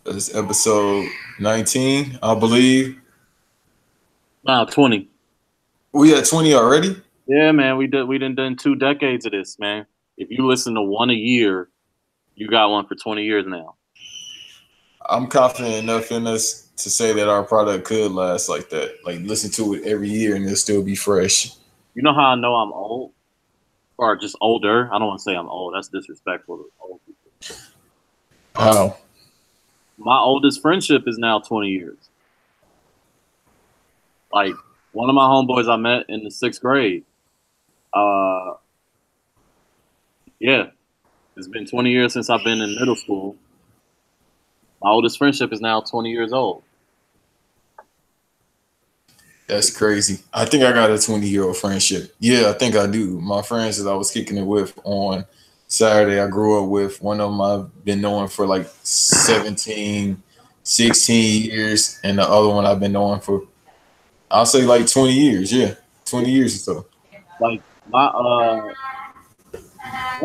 It's episode 19, I believe. Wow, 20. We at 20 already? Yeah, man, we done 2 decades of this, man. If you listen to one a year, you got one for 20 years now. I'm confident enough in us to say that our product could last like that. Like listen to it every year and it'll still be fresh. You know how I know I'm old? Or just older. I don't want to say I'm old. That's disrespectful to old people. How? My oldest friendship is now 20 years. Like one of my homeboys I met in the sixth grade. Uh, yeah, it's been 20 years since I've been in middle school. My oldest friendship is now 20 years old. That's crazy. I think I got a 20-year-old friendship. Yeah, I think I do. My friends that I was kicking it with on Saturday, I grew up with. One of them I've been knowing for like 17, 16 years. And the other one I've been knowing for, I'll say like 20 years. Yeah, 20 years or so. Like my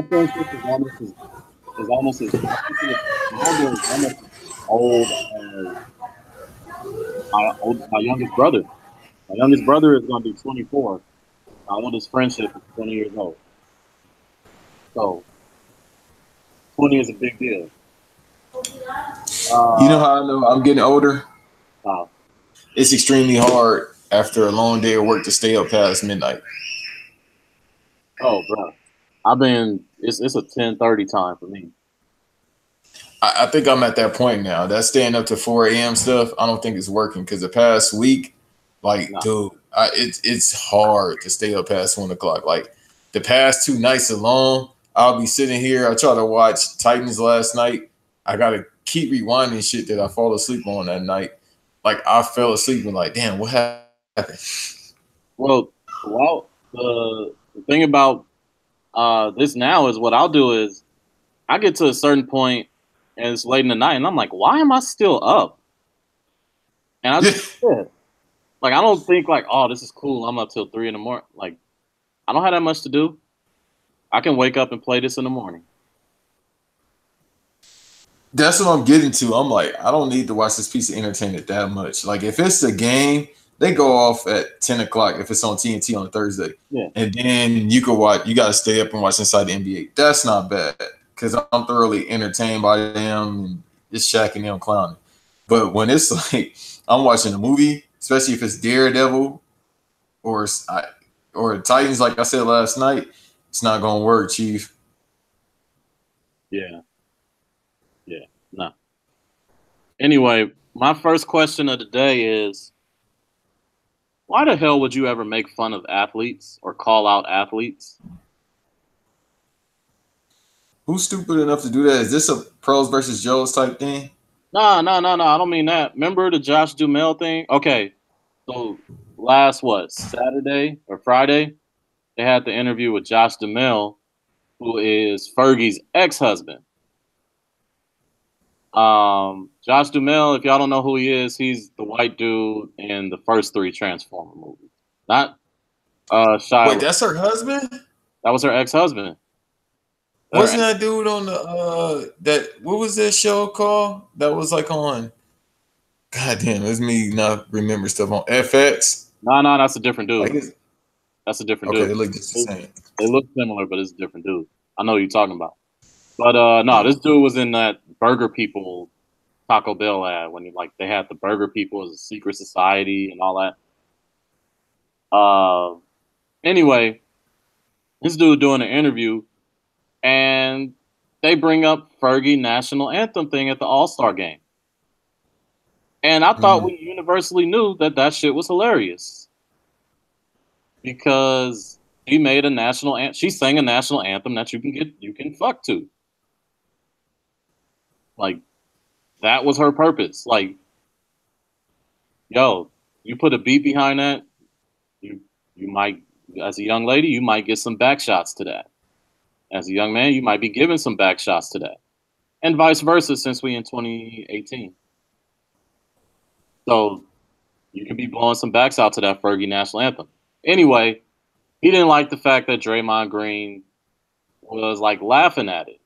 friendship is almost as my homeboy is almost as old as my youngest brother. My youngest brother is going to be 24. My oldest friendship is 20 years old. So 20 is a big deal. You know Uh, how I know I'm getting older? uh, It's extremely hard after a long day of work to stay up past midnight. oh, bro, I've been. It's a 10:30 time for me. I think I'm at that point now. That staying up to 4 a.m. stuff, I don't think it's working because the past week, like, Nah, dude, it's hard to stay up past 1 o'clock. Like the past 2 nights alone, I'll be sitting here. I tried to watch Titans last night. I gotta keep rewinding shit that I fall asleep on that night. Like I fell asleep and like, damn, what happened? well, the thing about this now is what I'll do is I get to a certain point and it's late in the night and I'm like, why am I still up? And I just yeah. Like I don't think like, oh, this is cool. I'm up till 3 in the morning. Like I don't have that much to do. I can wake up and play this in the morning. That's what I'm getting to. I'm like, I don't need to watch this piece of entertainment that much. Like, if it's a game, they go off at 10 o'clock if it's on TNT on Thursday. Yeah. And then you can watch, you got to stay up and watch Inside the NBA. That's not bad because I'm thoroughly entertained by them and just Shaq and them clowning. But when it's like, I'm watching a movie, especially if it's Daredevil or or Titans, like I said last night, it's not going to work, Chief. Yeah. Yeah. No. Anyway, my first question of the day is why the hell would you ever make fun of athletes or call out athletes? Who's stupid enough to do that? Is this a pros versus Joes type thing? No, no, no, no. I don't mean that. Remember the Josh Dumel thing? Okay. So last what, Saturday or Friday, they had the interview with Josh Dumel, who is Fergie's ex-husband. Josh Dumel, if y'all don't know who he is, he's the white dude in the first three Transformer movies. Not Wait, Shia. that's her husband? That was her ex-husband. Wasn't Her, that dude on the that what was that show called? That was like on God damn, it's me not remember stuff on FX. no, no, that's a different Like dude. it's That's a different okay, dude. they look just the They, same. they look similar, but it's a different dude. I know who you're talking about. But no, this dude was in that Burger People Taco Bell ad when like they had the Burger People as a secret society and all that. Anyway, this dude doing an interview and they bring up Fergie national anthem thing at the All Star game, and I thought Mm. we universally knew that that shit was hilarious because she made a national she sang a national anthem that you can fuck to, like that was her purpose. Like, yo, you put a beat behind that, you you might, as a young lady, you might get some back shots to that. As a young man, you might be giving some back shots to that, and vice versa. Since we in 2018, so you could be blowing some backs out to that Fergie national anthem. Anyway, he didn't like the fact that Draymond Green was like laughing at it,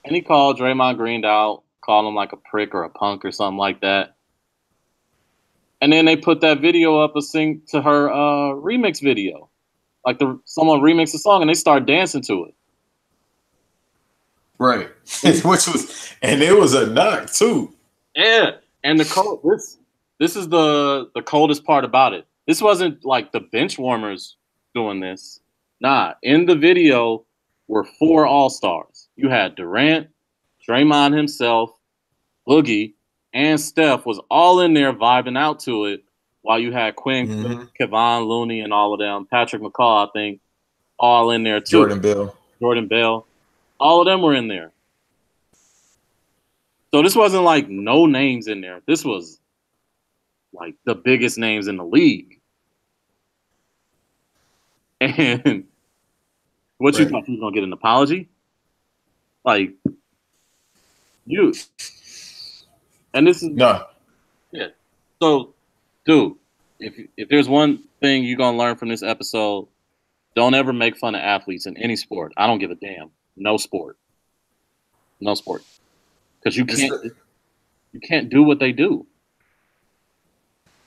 and he called Draymond Green out called him like a prick or a punk or something like that. And then they put that video up, a sing to her remix video, like someone remixed the song, and they start dancing to it. Right, which was, and it was a knock too. Yeah, and this is the coldest part about it. This wasn't like the bench warmers doing this. Nah, in the video were 4 All-Stars. You had Durant, Draymond himself, Boogie, and Steph was all in there vibing out to it, while you had Quinn, Kevon Looney, and all of them. Patrick McCaw, I think, all in there too. Jordan Bell. All of them were in there. So this wasn't like no names in there. This was like the biggest names in the league. And what you thought you was gonna get an apology? Like you. And this is yeah. So, dude, if there's one thing you're gonna learn from this episode, don't ever make fun of athletes in any sport. I don't give a damn. No sport. Because you can't do what they do.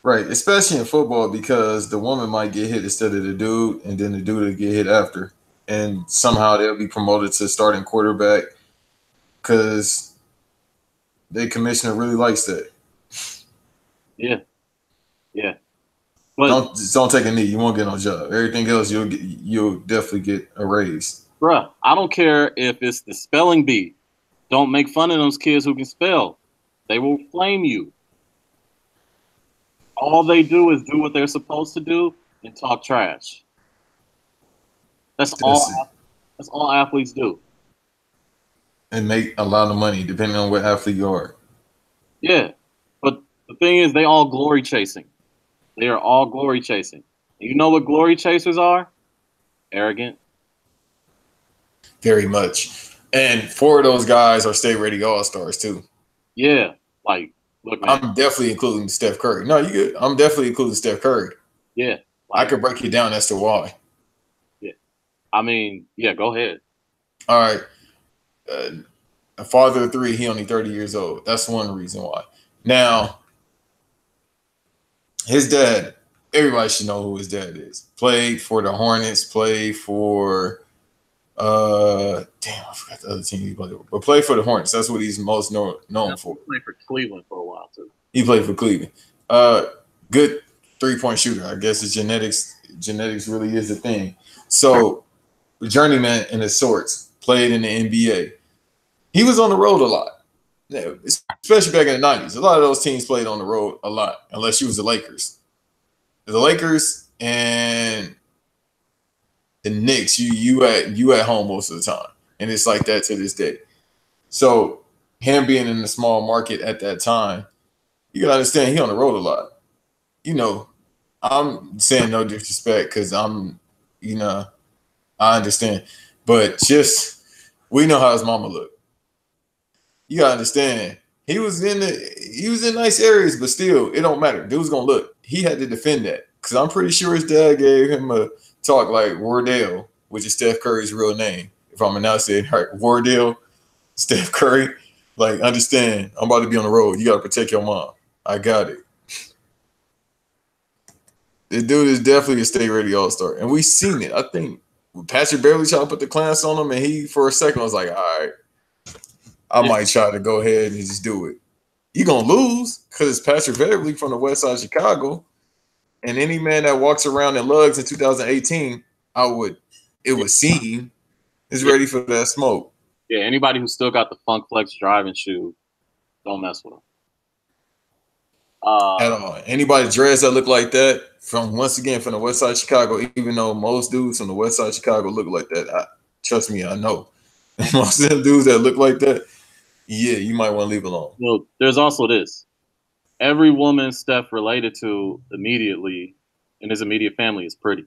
Right, especially in football, because the woman might get hit instead of the dude, and then the dude will get hit after. And somehow they'll be promoted to starting quarterback because the commissioner really likes that. Yeah. But don't take a knee. You won't get no job. Everything else, you'll definitely get a raise. Bruh, I don't care if it's the spelling bee. Don't make fun of those kids who can spell. They will flame you. All they do is do what they're supposed to do and talk trash. That's all athletes do. And make a lot of money depending on what athlete you are. Yeah. But the thing is, they all glory chasing. They are all glory chasing. You know what glory chasers are? Arrogant. Very much. And 4 of those guys are state ready All-Stars too. Yeah. Like, look, man. I'm definitely including Steph Curry. No, you good. I'm definitely including Steph Curry. Yeah. Like, I could break it down as to why. Yeah. I mean, yeah, go ahead. All right. A father of 3, he only 30 years old. That's one reason why. Now, his dad, everybody should know who his dad is. Played for the Hornets, played for I forgot the other team he played for. But played for the Hornets. That's what he's most known for. He played for Cleveland for a while too. He played for Cleveland. Good 3-point shooter. I guess his genetics really is a thing. So, journeyman in his sorts, played in the NBA. He was on the road a lot, especially back in the 90s. A lot of those teams played on the road a lot, unless you was the Lakers. The Lakers and the Knicks, you at home most of the time, and it's like that to this day. So him being in a small market at that time, you gotta understand he on the road a lot. You know, I'm saying no disrespect because I understand, but just we know how his mama looked. You gotta understand he was in nice areas, but still it don't matter. Dude's gonna look. He had to defend that because I'm pretty sure his dad gave him a talk like Wardell, which is Steph Curry's real name. If I'm announcing it right, Wardell, Steph Curry. Like, understand, I'm about to be on the road. You gotta protect your mom. I got it. This dude is definitely a state ready All-Star, and we seen it. I think Patrick Beverly tried to put the clamps on him, and he for a second was like, "All right, I might try to go ahead and just do it." You're gonna lose because it's Patrick Beverly from the West Side of Chicago, and any man that walks around in lugs in 2018, it would seem, is ready for that smoke. Yeah, anybody who still got the Funk Flex driving shoe, don't mess with them. At all. Anybody dressed that look like that from the West Side of Chicago, even though most dudes from the West Side of Chicago look like that, trust me, I know. Most of them dudes that look like that, yeah, you might want to leave alone. Well, there's also this. Every woman Steph related to immediately in his immediate family is pretty.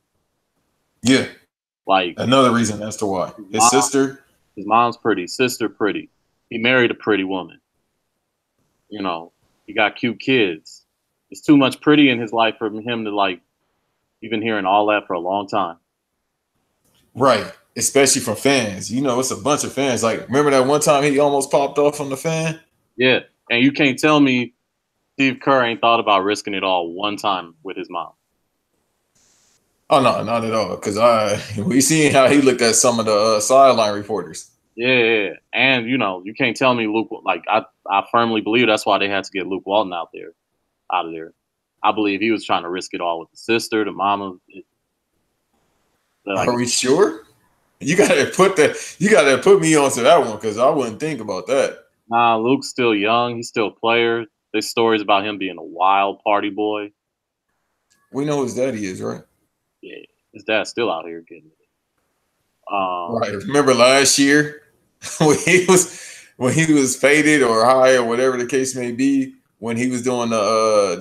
Yeah. Like, another reason as to why. His mom's pretty, sister pretty. He married a pretty woman. You know, he got cute kids. It's too much pretty in his life for him to, like, you've been hearing all that for a long time. Right. Especially from fans. You know, it's a bunch of fans. Like, remember that one time he almost popped off on the fan? Yeah, and you can't tell me Steve Kerr ain't thought about risking it all one time with his mom. Oh no, not at all. Because we seen how he looked at some of the sideline reporters. Yeah, and you can't tell me Luke. Like I firmly believe that's why they had to get Luke Walton out of there. I believe he was trying to risk it all with the sister, the mama. Are we sure? You gotta put me onto that one because I wouldn't think about that. Nah, Luke's still young. He's still a player. There's stories about him being a wild party boy. We know his daddy is, right? Yeah, his dad's still out here getting it. Right. Remember last year when he was faded or high or whatever the case may be, when he was doing the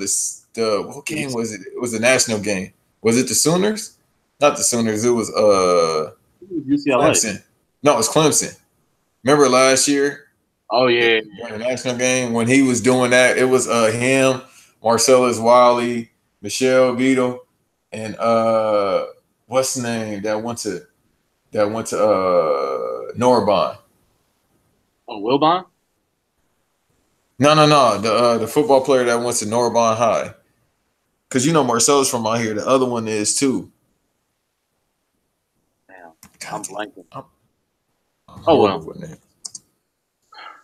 what game was it? It was a national game. Was it the Sooners? Not the Sooners. It was UCLA. Clemson. No, it was Clemson. Remember last year? Oh yeah, the national game when he was doing that. It was him, Marcellus Wiley, Michelle Beadle, and what's the name that went to Norbonne. Oh, Wilbon? No. The football player that went to Norbonne High. Because Marcel's from out here. The other one is too. Damn, I'm blanking. Oh well,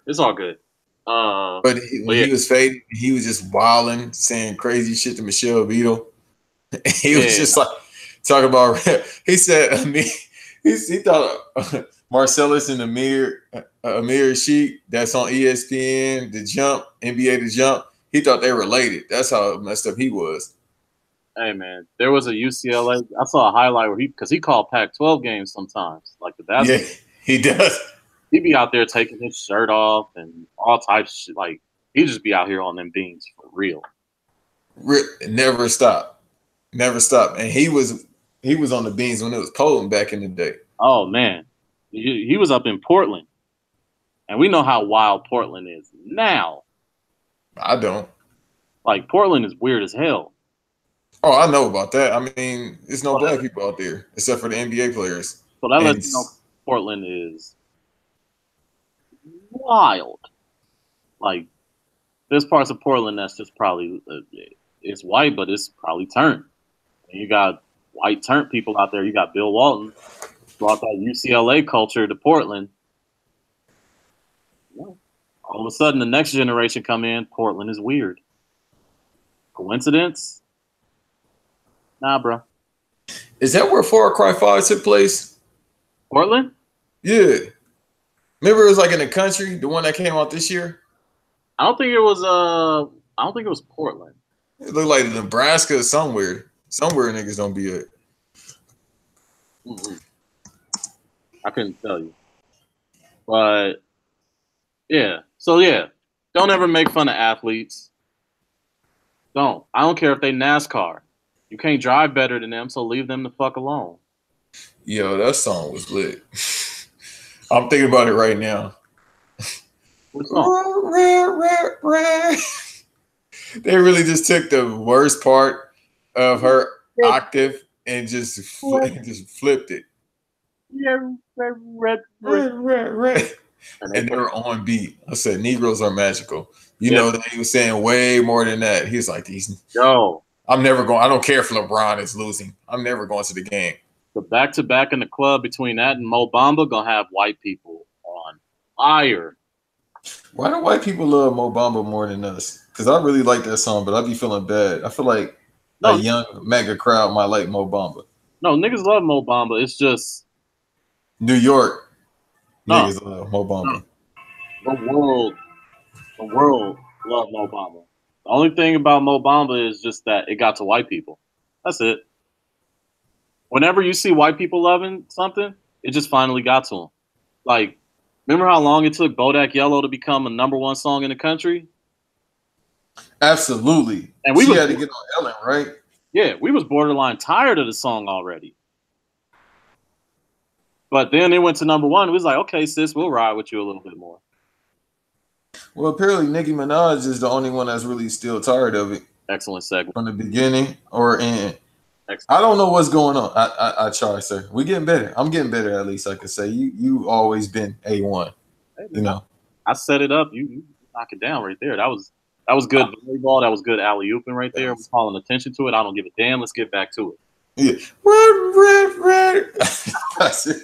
it's all good. But he was faded, he was just wilding, saying crazy shit to Michelle Beadle. He was just like talking about. He said, he thought Marcellus and Amir Sheik, that's on ESPN, The Jump, NBA The Jump. He thought they were related. That's how messed up he was. Hey man, there was a UCLA. I saw a highlight where because he called Pac-12 games sometimes, like the basketball. Yeah, he does. He'd be out there taking his shirt off and all types of shit. Like he'd just be out here on them beans for real. Never stop. And he was on the beans when it was cold back in the day. Oh man, he was up in Portland, and we know how wild Portland is now. I don't. Like Portland is weird as hell. Oh, I know about that. I mean, there's no black people out there except for the NBA players. So that lets you know Portland is wild. Like there's parts of Portland that's just probably it's white, but it's probably turned. And you got white turned people out there. You got Bill Walton brought that UCLA culture to Portland. All of a sudden, the next generation come in. Portland is weird. Coincidence? Nah, bro. Is that where Far Cry 5 took place? Portland? Yeah. Remember, it was like in the country, the one that came out this year. I don't think it was Portland. It looked like Nebraska or somewhere. Somewhere niggas don't be at. Mm-hmm. I couldn't tell you, but yeah. So yeah, don't ever make fun of athletes. Don't. I don't care if they NASCAR. You can't drive better than them, so leave them the fuck alone. Yo, that song was lit. I'm thinking about it right now. What song? They really just took the worst part of her octave and just flipped it. Yeah, red. And they were on beat. I said, Negroes are magical. You know that he was saying way more than that. He was like, I'm never going. I don't care if LeBron is losing. I'm never going to the game. The back-to-back in the club between that and Mo Bamba gonna have white people on fire. Why do white people love Mo Bamba more than us? Because I really like that song, but I be feeling bad. I feel like a young mega crowd might like Mo Bamba. No, niggas love Mo Bamba. It's just New York niggas love Mo Bamba. No. The world love Mo Bamba. The only thing about Mo Bamba is just that it got to white people. That's it. Whenever you see white people loving something, it just finally got to them. Like, remember how long it took Bodak Yellow to become a #1 song in the country? Absolutely. And she had to get on Ellen, right? Yeah, we was borderline tired of the song already. But then it went to #1. It was like, okay, sis, we'll ride with you a little bit more. Well, apparently Nicki Minaj is the only one that's really still tired of it. Excellent segue. From the beginning or end. I don't know what's going on. I try, sir. We're getting better. I'm getting better, at least I could say. You always been A1. Hey, you know. I set it up. You knock it down right there. That was good volleyball. That was good alley-ooping right there. We're calling attention to it. I don't give a damn. Let's get back to it. Yeah. Red. That's it.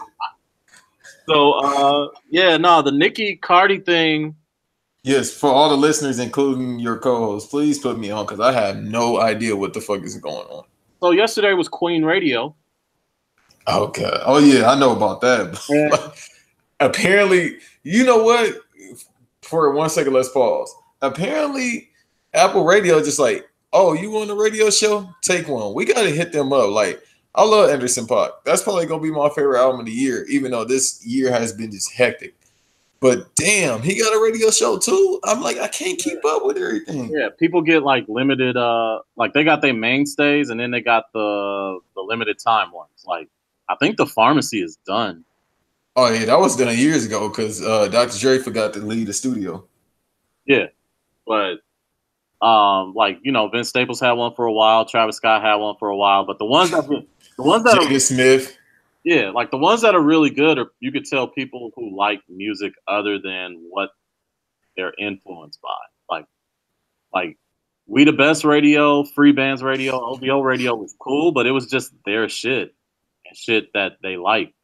So, the Nicki Cardi thing. Yes, for all the listeners, including your co-host, please put me on because I have no idea what the fuck is going on. So yesterday was Queen Radio. Okay. Oh yeah, I know about that. Yeah. Apparently, you know what? For 1 second, let's pause. Apparently, Apple Radio just like, oh, you want a radio show? Take one. We gotta hit them up. Like, I love Anderson .Paak. That's probably gonna be my favorite album of the year, even though this year has been just hectic. But damn, he got a radio show too. I'm like, I can't keep up with everything. Yeah, people get like limited, like they got their mainstays and then they got the limited time ones. Like, I think The Pharmacy is done. Oh yeah, that was done years ago because Dr. Dre forgot to leave the studio. Yeah, but like Vince Staples had one for a while, Travis Scott had one for a while, but the ones that Jada Smith. Yeah, like the ones that are really good are you could tell people who like music other than what they're influenced by. Like We the Best Radio, Free Bands Radio, OVO Radio was cool, but it was just their shit and shit that they like.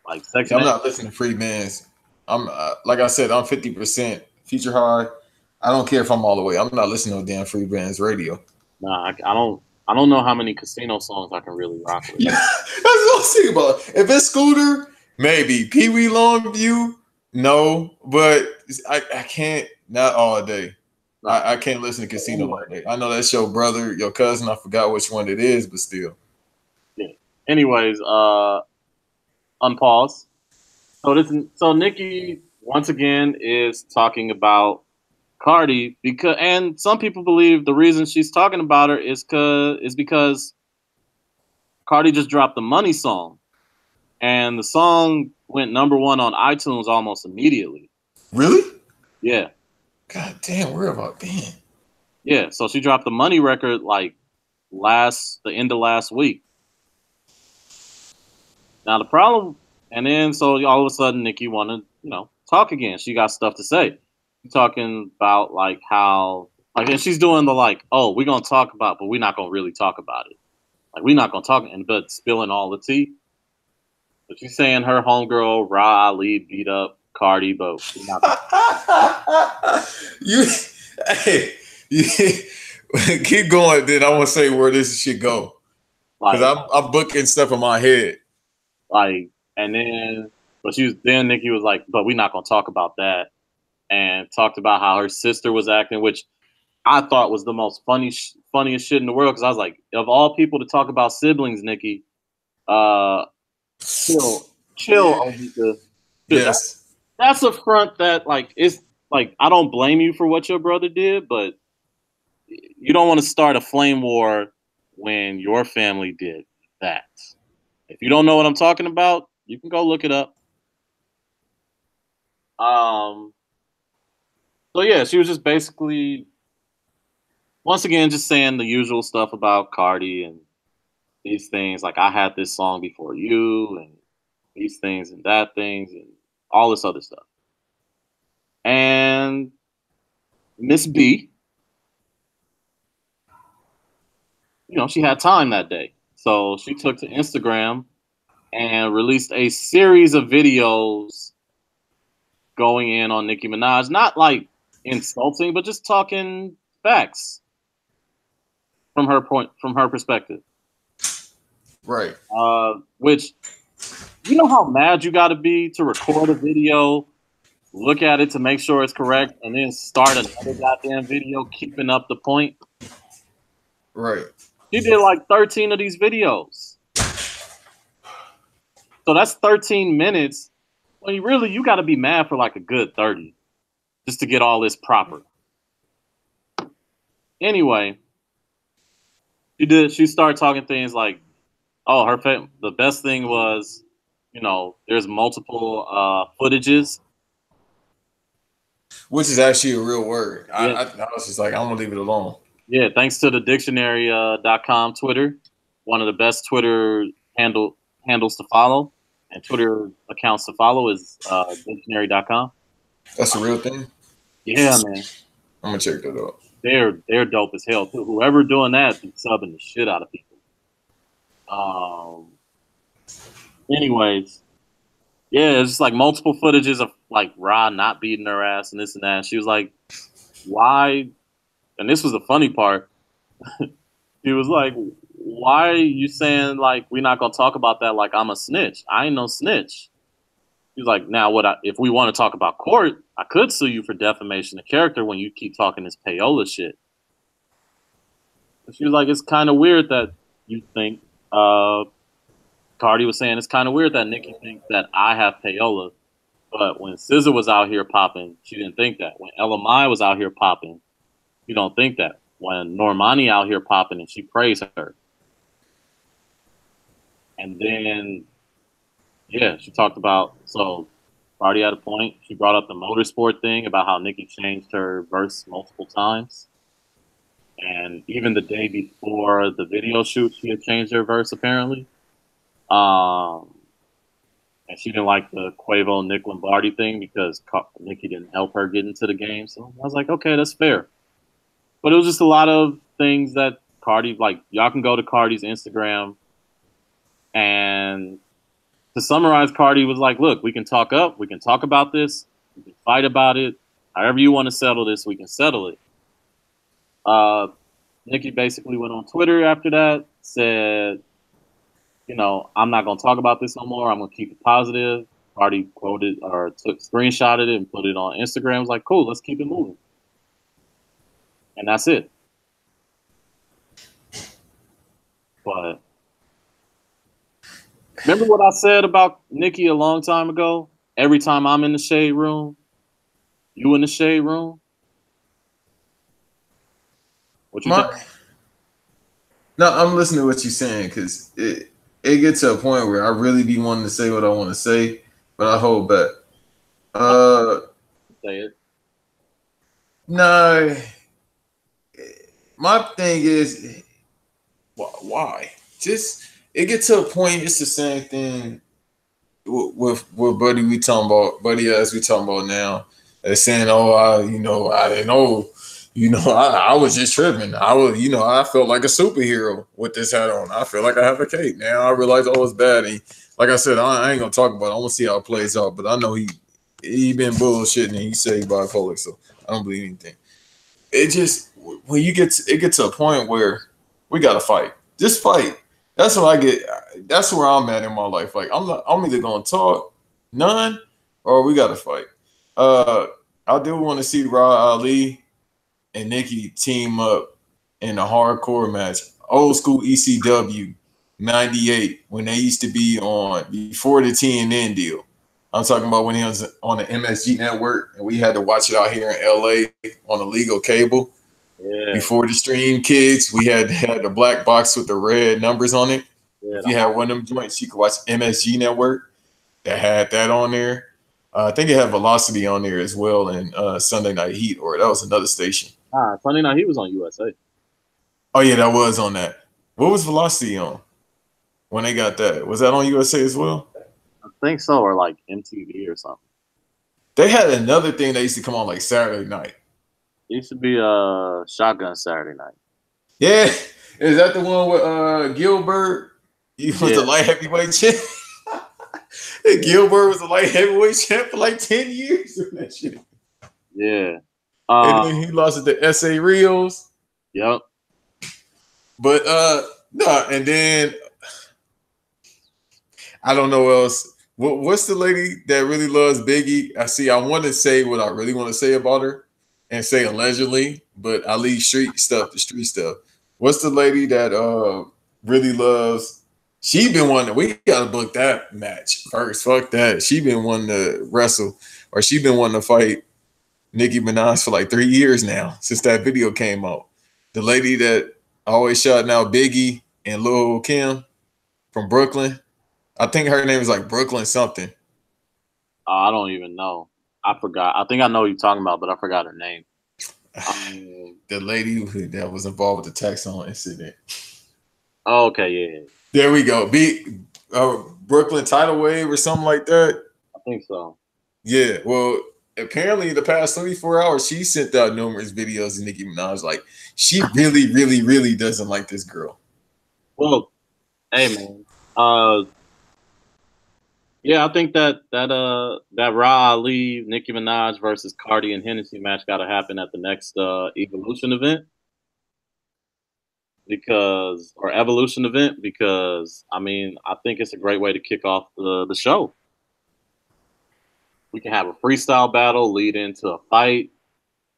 Like Sex. I'm not listening to Free Bands. I'm like I said, I'm 50% Future High. I don't care if I'm all the way. I'm not listening to damn Free Bands Radio. Nah, I don't know how many Casino songs I can really rock with. Yeah, that's what I'm thinking about. If it's Scooter, maybe. Pee Wee Longview, no. But I can't, not all day. I can't listen to Casino all day. I know that's your brother, your cousin. I forgot which one it is, but still. Yeah. Anyways, unpause. So Nicki once again is talking about Cardi and some people believe the reason she's talking about her is because Cardi just dropped the Money song, and the song went #1 on iTunes almost immediately. Really? Yeah. God damn, where have I been? Yeah, so she dropped the Money record like the end of last week. Now the problem, and then so all of a sudden Nicki wanted talk again. She got stuff to say. Talking about like how and she's doing the like, oh, we're gonna talk about, but we're not gonna really talk about it. Like we're not gonna talk, but spilling all the tea. But she's saying her homegirl Ra Ali beat up Cardi, but we're not keep going. Then I want to say where this should go because I'm booking stuff in my head. Like, and then Nicki was like, but we're not gonna talk about that. And talked about how her sister was acting, which I thought was the most funniest shit in the world. Because I was like, of all people to talk about siblings, Nicki, chill. Yes, that's a front that like it's like I don't blame you for what your brother did, but you don't want to start a flame war when your family did that. If you don't know what I'm talking about, you can go look it up. So yeah, she was just basically, once again, just saying the usual stuff about Cardi and these things. Like, I had this song before you, and these things and that things, and all this other stuff. And Miss B, she had time that day. So she took to Instagram and released a series of videos going in on Nicki Minaj. Not like insulting, but just talking facts from her perspective. Right. Which, you know how mad you got to be to record a video, look at it to make sure it's correct, and then start another goddamn video keeping up the point? Right. She did like 13 of these videos. So that's 13 minutes. Well, you got to be mad for like a good 30 just to get all this proper. Anyway, she started talking things like, oh, the best thing was, there's multiple footages. Which is actually a real word. Yeah. I was just like, I'm going to leave it alone. Yeah, thanks to the dictionary.com Twitter. One of the best Twitter handles to follow and Twitter accounts to follow is dictionary.com. That's a real thing? Yeah, man. I'm gonna check that out. They're dope as hell too. Whoever doing that is subbing the shit out of people. Anyways, yeah, it's just like multiple footages of like Ra not beating her ass and this and that. And she was like, "Why?" And this was the funny part. She was like, "Why are you saying like we're not gonna talk about that? Like I'm a snitch. I ain't no snitch." He's like, "Now if we want to talk about court, I could sue you for defamation of character when you keep talking this payola shit." And she was like, "It's kind of weird that you think." Cardi was saying it's kind of weird that Nicki thinks that I have payola, but when SZA was out here popping, she didn't think that. When Ella Mai was out here popping, you don't think that. When Normani out here popping and she praised her, and then yeah, she talked about so Cardi had a point. She brought up the motorsport thing about how Nicki changed her verse multiple times. And even the day before the video shoot, she had changed her verse apparently. And she didn't like the Quavo Nick Lombardi thing because Nicki didn't help her get into the game. So I was like, okay, that's fair. But it was just a lot of things that Cardi, like, y'all can go to Cardi's Instagram. And to summarize, Cardi was like, look, we can talk up. We can talk about this. We can fight about it. However you want to settle this, we can settle it. Nicki basically went on Twitter after that, said, you know, I'm not going to talk about this no more. I'm going to keep it positive. Cardi quoted or screenshotted it and put it on Instagram. I was like, cool, let's keep it moving. And that's it. But remember what I said about Nicki a long time ago? Every time I'm in the shade room, you in the shade room? What you think? No, I'm listening to what you're saying because it gets to a point where I really be wanting to say what I want to say, but I hold back. Say it. No, my thing is, why? Just it gets to a point. It's the same thing with Buddy we talking about. Buddy as we talking about now. They're saying, "Oh, I didn't know." I was just tripping. I felt like a superhero with this hat on. I feel like I have a cape. Now I realize all was bad. And like I said, I ain't gonna talk about it. I want to see how it plays out. But I know he been bullshitting and he said he bipolar, so I don't believe anything. It just when it gets to a point where we gotta fight. Just fight. That's what I get. That's where I'm at in my life. Like I'm either gonna talk none or we gotta fight. I do want to see Ra Ali and Nicki team up in a hardcore match. Old school ECW 98 when they used to be on before the TNN deal. I'm talking about when he was on the MSG network and we had to watch it out here in LA on the legal cable. Yeah. Before the stream kids, we had the black box with the red numbers on it. Yeah, if you had one of them joints, you could watch MSG network that had that on there. I think it had Velocity on there as well and Sunday Night Heat, or that was another station. Sunday Night Heat was on USA. Oh, yeah, that was on that. What was Velocity on when they got that? Was that on USA as well? I think so, or like MTV or something. They had another thing that used to come on like Saturday night. It used to be Shotgun Saturday Night. Yeah. Is that the one with Gilbert? He was the light heavyweight champ. Gilbert was the light heavyweight champ for like 10 years or that shit. Yeah. And then he lost it to S.A. Rios. Yep. But no, and then I don't know what else. What's the lady that really loves Biggie? I want to say what I really want to say about her and say allegedly, but I leave the street stuff. What's the lady that really loves? She been wanting. We gotta book that match first. Fuck that. She been wanting to wrestle, or she been wanting to fight Nicki Minaj for like 3 years now since that video came out. The lady that always shouting out Biggie and Lil Kim from Brooklyn. I think her name is like Brooklyn something. I don't even know. I forgot. I think I know what you're talking about, but I forgot her name. The lady that was involved with the Texon incident. Oh, okay, yeah. There we go. Brooklyn Tidal Wave or something like that. I think so. Yeah. Well, apparently the past 24 hours, she sent out numerous videos of Nicki Minaj. Like, she really, really, really doesn't like this girl. Well, hey man, yeah, I think that Raw Ali, Nicki Minaj versus Cardi and Hennessy match got to happen at the next Evolution event or Evolution event because I mean I think it's a great way to kick off the show. We can have a freestyle battle lead into a fight,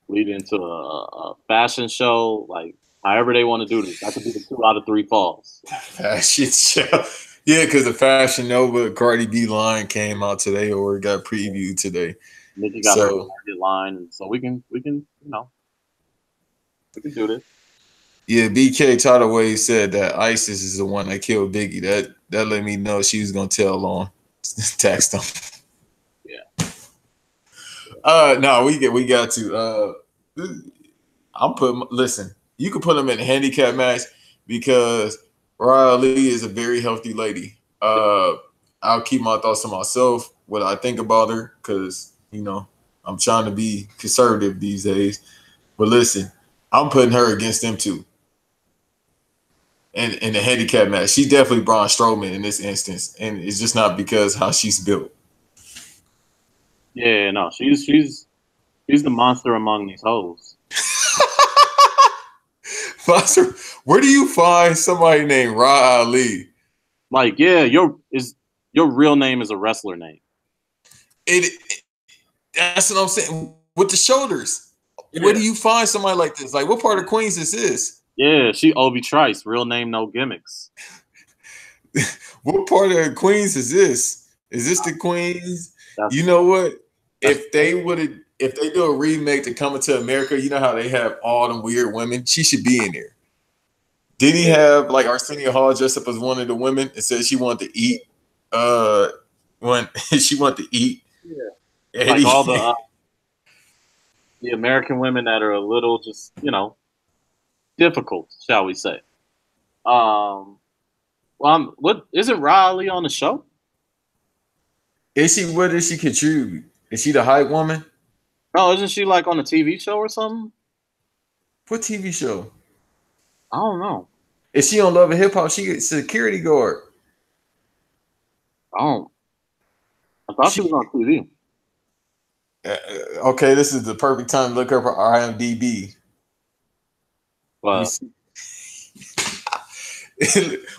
lead into a fashion show, like however they want to do this. That could be the 2 out of 3 falls. Fashion show. Yeah, because the Fashion Nova Cardi B line came out today or got previewed today. Nicki got her target line, and so we can we can do this. Yeah, BK Tadaway said that ISIS is the one that killed Biggie. That let me know she was gonna tell on. Text him. Yeah. No, we got to. Listen. You can put him in a handicap match because Raya Lee is a very healthy lady. I'll keep my thoughts to myself, what I think about her, because I'm trying to be conservative these days. But listen, I'm putting her against them too. And in the handicap match, she's definitely Braun Strowman in this instance, and it's just not because how she's built. Yeah, no, she's the monster among these hoes. Foster, where do you find somebody named Ra Ali? Like, yeah, your real name is a wrestler name. That's what I'm saying. With the shoulders. Yeah. Where do you find somebody like this? Like, what part of Queens this is? Yeah, she Obi Trice, real name, no gimmicks. What part of Queens is this? Is this the Queens? You know what? If they do a remake to Coming to America, you know how they have all them weird women? She should be in there. Did he have like Arsenio Hall dressed up as one of the women and said she wanted to eat? When she wanted to eat. Yeah. Like all the American women that are a little just, difficult, shall we say. What isn't Riley on the show? Is she? What does she contribute? Is she the hype woman? No, isn't she like on a TV show or something? What TV show? I don't know. Is she on Love and Hip Hop? She a security guard. I thought she was on TV. Okay, this is the perfect time to look up her IMDb.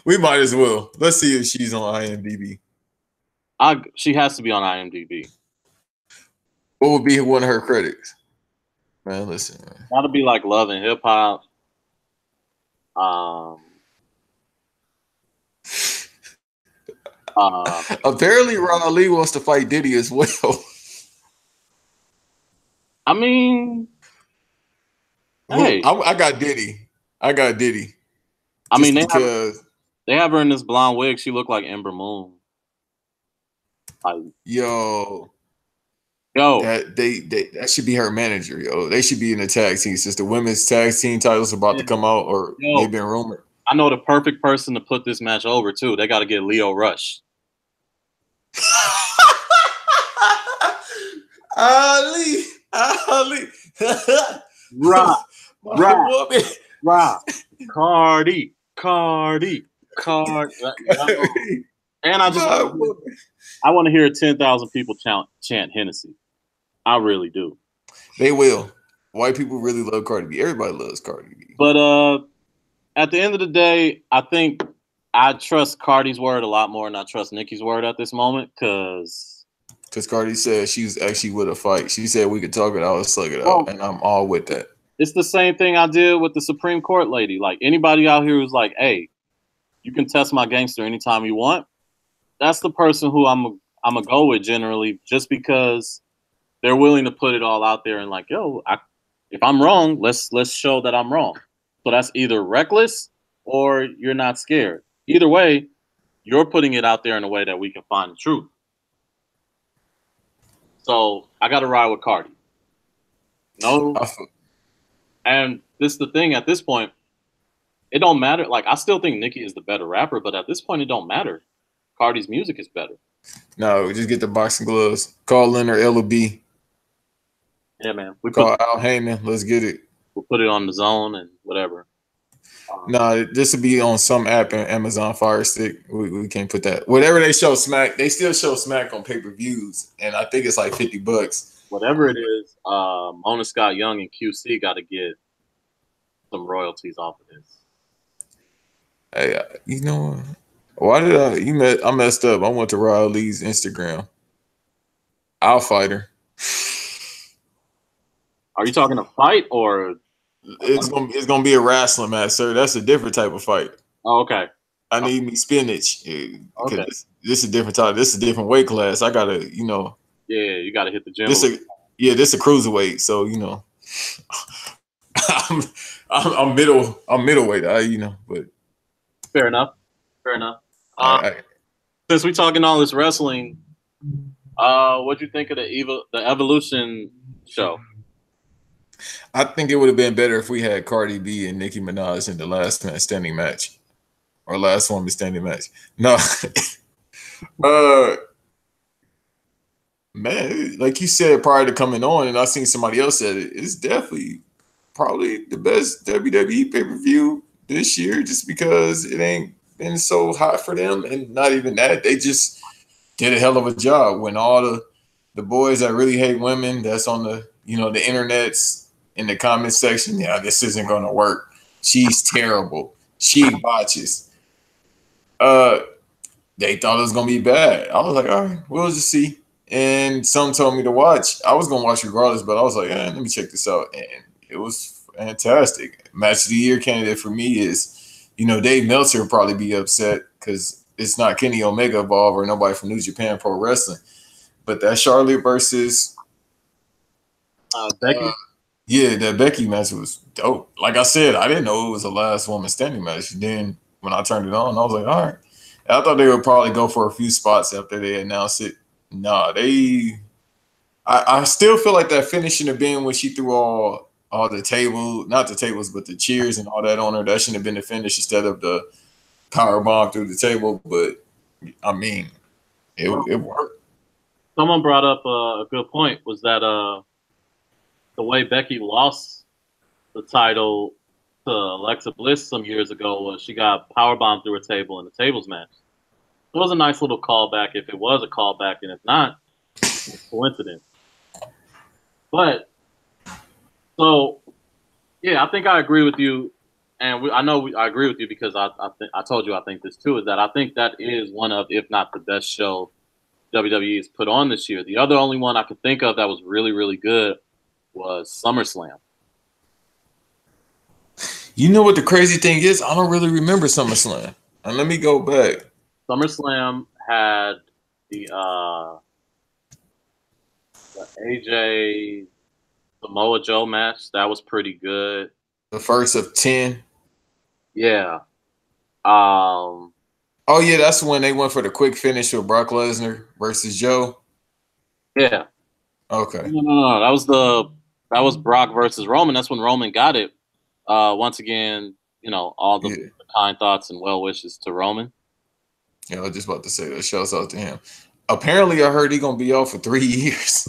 We might as well. Let's see if she's on IMDb. She has to be on IMDb. What would be one of her credits? Man, listen. Man. Gotta be like Love and Hip Hop. Apparently, Ron Lee wants to fight Diddy as well. I mean, hey, I got Diddy. I mean, they have her in this blonde wig. She looked like Ember Moon. Yo, that should be her manager. Yo, they should be in the tag team since the women's tag team titles are about to come out, or they've been rumored. I know the perfect person to put this match over too. They got to get Leo Rush. Ali. Rock. Cardi. And I want to hear 10,000 people chant Hennessy. I really do. They will. White people really love Cardi B. Everybody loves Cardi B. But at the end of the day, I think I trust Cardi's word a lot more than I trust Nicki's word at this moment because Cardi said she was actually with a fight. She said we could talk it out and slug it out, and I'm all with that. It's the same thing I did with the Supreme Court lady. Like anybody out here who's like, hey, you can test my gangster anytime you want. That's the person who I'm gonna go with generally, just because they're willing to put it all out there and like, yo, if I'm wrong, let's show that I'm wrong. So that's either reckless or you're not scared. Either way, you're putting it out there in a way that we can find the truth. So I got to ride with Cardi. No, and this is the thing. At this point, it don't matter. Like I still think Nicki is the better rapper, but at this point, it don't matter. Cardi's music is better. No, just get the boxing gloves. Call Leonard LB. Yeah, man. Call Al Heyman. Let's get it. We'll put it on the Zone and whatever. No, this will be on some app in Amazon Fire Stick. We can't put that. Whatever they show Smack, they still show Smack on pay-per-views, and I think it's like $50. Whatever it is, Mona Scott Young and QC got to get some royalties off of this. Hey, you know why did I messed up. I went to Rod Lee's Instagram. I'll fight her. Are you talking a fight or? It's gonna be a wrestling match, sir. That's a different type of fight. Oh, okay. I need me spinach. Okay. This is a different type. This is a different weight class. I gotta, Yeah, you gotta hit the gym. This a cruiserweight. So I'm middleweight. But fair enough. Since we're talking all this wrestling, what'd you think of the Evolution show? I think it would have been better if we had Cardi B and Nicki Minaj in the last man standing match, or last woman standing match. No, man, like you said prior to coming on, and I seen somebody else said it. It's definitely probably the best WWE pay-per-view this year, just because it ain't been so hot for them, and not even that, they just did a hell of a job. When all the boys that really hate women, that's on the the internets in the comment section, yeah, this isn't gonna work. She's terrible. She botches. They thought it was gonna be bad. I was like, all right, we'll just see. And some told me to watch. I was gonna watch regardless, but I was like, let me check this out. And it was fantastic. Match of the year candidate for me is, Dave Meltzer will probably be upset because it's not Kenny Omega involved or nobody from New Japan Pro Wrestling. But that Charlotte versus Becky. Yeah, that Becky match was dope. Like I said, I didn't know it was a last woman standing match. Then when I turned it on, I was like, all right. I thought they would probably go for a few spots after they announced it. Nah, I still feel like that finish should have been when she threw all the table, not the tables, but the cheers and all that on her. That shouldn't have been the finish instead of the power bomb through the table. But I mean, it worked. Someone brought up a good point. Was that the way Becky lost the title to Alexa Bliss some years ago was she got powerbombed through a table in the tables match. It was a nice little callback if it was a callback, and if not, it's a coincidence. But, so, yeah, I think I agree with you, and I agree with you because I told you I think this too, is that I think that is one of, if not the best show WWE has put on this year. The only one I could think of that was really, really good was SummerSlam. You know what the crazy thing is? I don't really remember SummerSlam. And let me go back. SummerSlam had the AJ Samoa Joe match. That was pretty good. The first of 10. Yeah. Oh yeah, that's when they went for the quick finish with Brock Lesnar versus Joe. Yeah. Okay. No. That was Brock versus Roman. That's when Roman got it. Once again, all the kind thoughts and well wishes to Roman. Yeah, I was just about to say that. Shouts out to him. Apparently, I heard he's gonna be off for 3 years.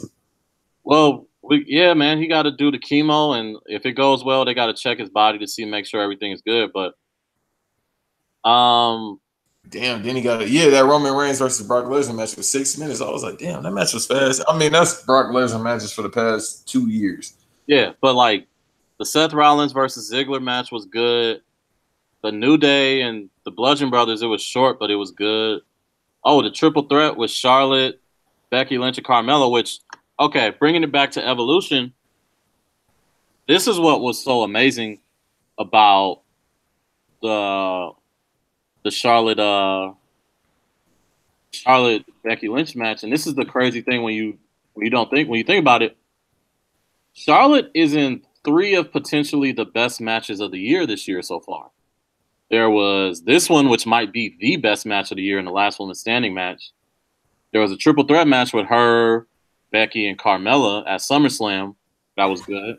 Well, man, he got to do the chemo, and if it goes well, they got to check his body to make sure everything is good. But, damn, then he got that Roman Reigns versus Brock Lesnar match was 6 minutes. I was like, damn, that match was fast. I mean, that's Brock Lesnar matches for the past 2 years. Yeah, but like the Seth Rollins versus Ziggler match was good. The New Day and the Bludgeon Brothers, it was short, but it was good. Oh, the triple threat with Charlotte, Becky Lynch, and Carmella, which, okay, bringing it back to Evolution, this is what was so amazing about the Charlotte Becky Lynch match, and this is the crazy thing when you think about it. Charlotte is in 3 of potentially the best matches of the year this year so far. There was this one, which might be the best match of the year in the last woman standing match. There was a triple threat match with her, Becky, and Carmella at SummerSlam. That was good.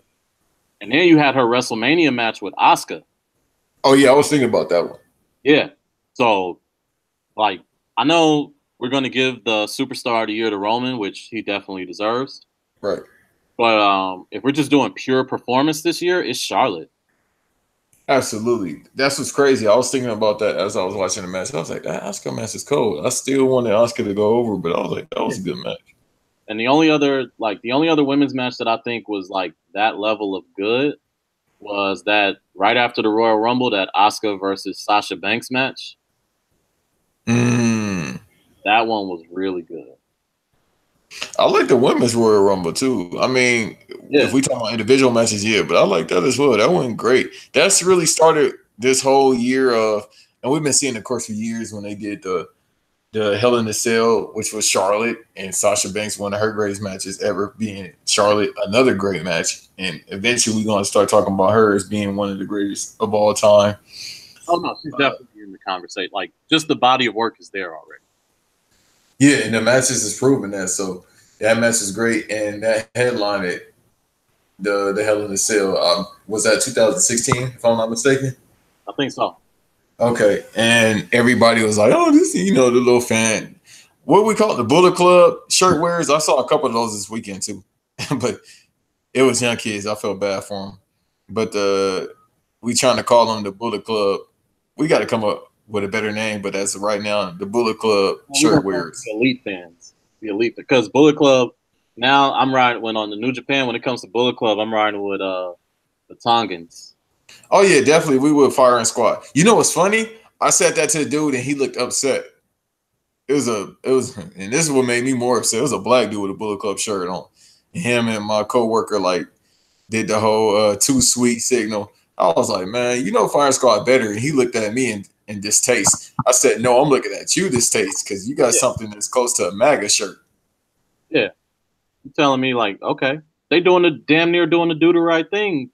And then you had her WrestleMania match with Asuka. Oh, yeah, I was thinking about that one. Yeah. So, like, I know we're going to give the Superstar of the Year to Roman, which he definitely deserves. Right. But if we're just doing pure performance this year, it's Charlotte. Absolutely. That's what's crazy. I was thinking about that as I was watching the match. I was like, that Asuka match is cold. I still wanted Asuka to go over, but I was like, that was a good match. And the only other women's match that I think was like that level of good was that right after the Royal Rumble, that Asuka versus Sasha Banks match. That one was really good. I like the women's Royal Rumble too. I mean, if we talk about individual matches, yeah, but I like that as well. That went great. That's really started this whole year of, and we've been seeing, of course, for years when they did the Hell in a Cell, which was Charlotte and Sasha Banks, one of her greatest matches ever, being Charlotte, another great match. And eventually we're going to start talking about her as being one of the greatest of all time. Oh, no, she's definitely in the conversation. Like, just the body of work is there already. Yeah, and the matches is proving that. So that match is great. And that headlined the Hell in a Cell. Was that 2016, if I'm not mistaken? I think so. Okay, and everybody was like, "Oh, this, the little fan, what we call it, the Bullet Club shirt wearers." I saw a couple of those this weekend too, but it was young kids. I felt bad for them, but we trying to call them the Bullet Club. We got to come up with a better name, but as of right now, the Bullet Club shirt wearers, elite fans, the elite, because Bullet Club. Now I'm riding when on the New Japan. When it comes to Bullet Club, I'm riding with the Tongans. Oh yeah, definitely. We would Fire and Squad. You know what's funny? I said that to the dude and he looked upset. It was, and this is what made me more upset. It was a black dude with a Bullet Club shirt on. Him and my coworker did the whole too sweet signal. I was like, man, Fire Squad better. And he looked at me in distaste. I said, no, I'm looking at you distaste because you got something that's close to a MAGA shirt. Yeah, you're telling me like, okay, they damn near doing the do the right thing.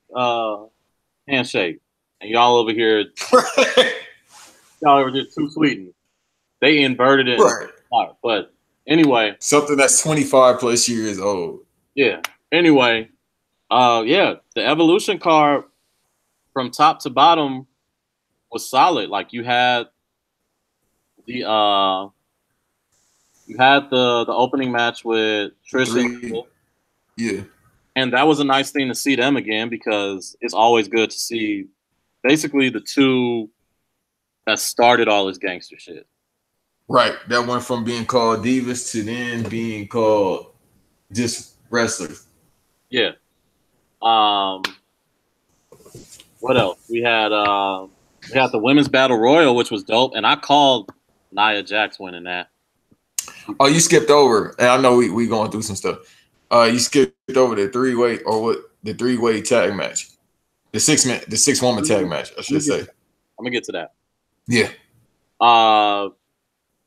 Handshake, and y'all over here, y'all over there too sweet. They inverted it, right? But anyway, something that's 25 plus years old. Yeah. Anyway, the Evolution card from top to bottom was solid. Like you had the opening match with Trish and yeah. And that was a nice thing to see them again because it's always good to see basically the two that started all this gangster shit. Right. That went from being called divas to then being called just wrestlers. Yeah. What else? We had the women's battle royal, which was dope, and I called Nia Jax winning that. Oh, you skipped over, and I know we going through some stuff. You skipped over the three-way tag match, the six woman tag match, I should say. I'm gonna get to that. Yeah.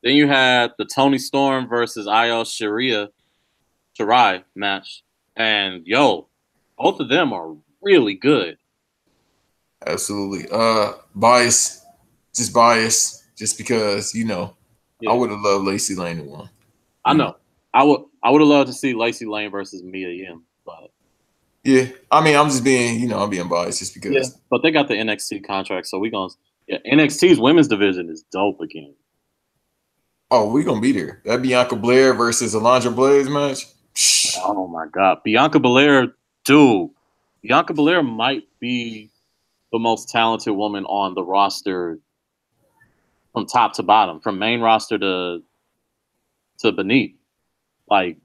Then you had the Toni Storm versus Io Shirai match, and both of them are really good. Absolutely. Bias, just because I would have loved Lacey Lane to win. I know. I would have loved to see Lacey Lane versus Mia Yim, but yeah, I mean, I'm just being, I'm being biased just because. Yeah, but they got the NXT contract, so NXT's women's division is dope again. Oh, we're gonna be there. That Bianca Belair versus Alundra Blaze match. Oh my god, Bianca Belair, dude! Bianca Belair might be the most talented woman on the roster, from top to bottom, from main roster to beneath. Like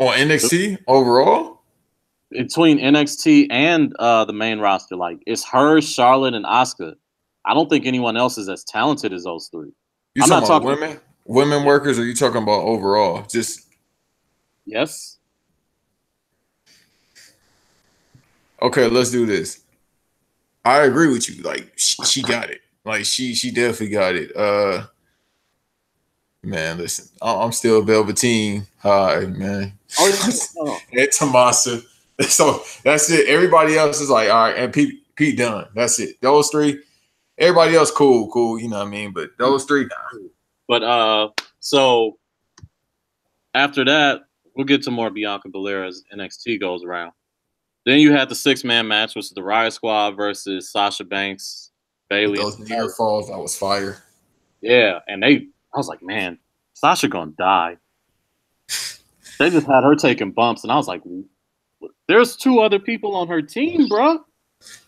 on NXT overall, between NXT and the main roster, like it's her, Charlotte, and Asuka. I don't think anyone else is as talented as those three. I'm not talking about women workers, or are you talking about overall? Just yes. Okay, let's do this. I agree with you. Like she got it. Like she definitely got it. Man, listen, I'm still Velveteen. Hi, man. Oh. And Tommaso. So that's it. Everybody else is like, all right, and Pete Dunne. That's it. Those three. Everybody else, cool. You know what I mean? But those three, nah. But so after that, we'll get to more Bianca Belair as NXT goes around. Then you had the 6-man match, which is the Riot Squad versus Sasha Banks, Bayley. Those near falls, that was fire. Yeah, and I was like, man, Sasha gonna die. They just had her taking bumps, and I was like, "There's 2 other people on her team, bro."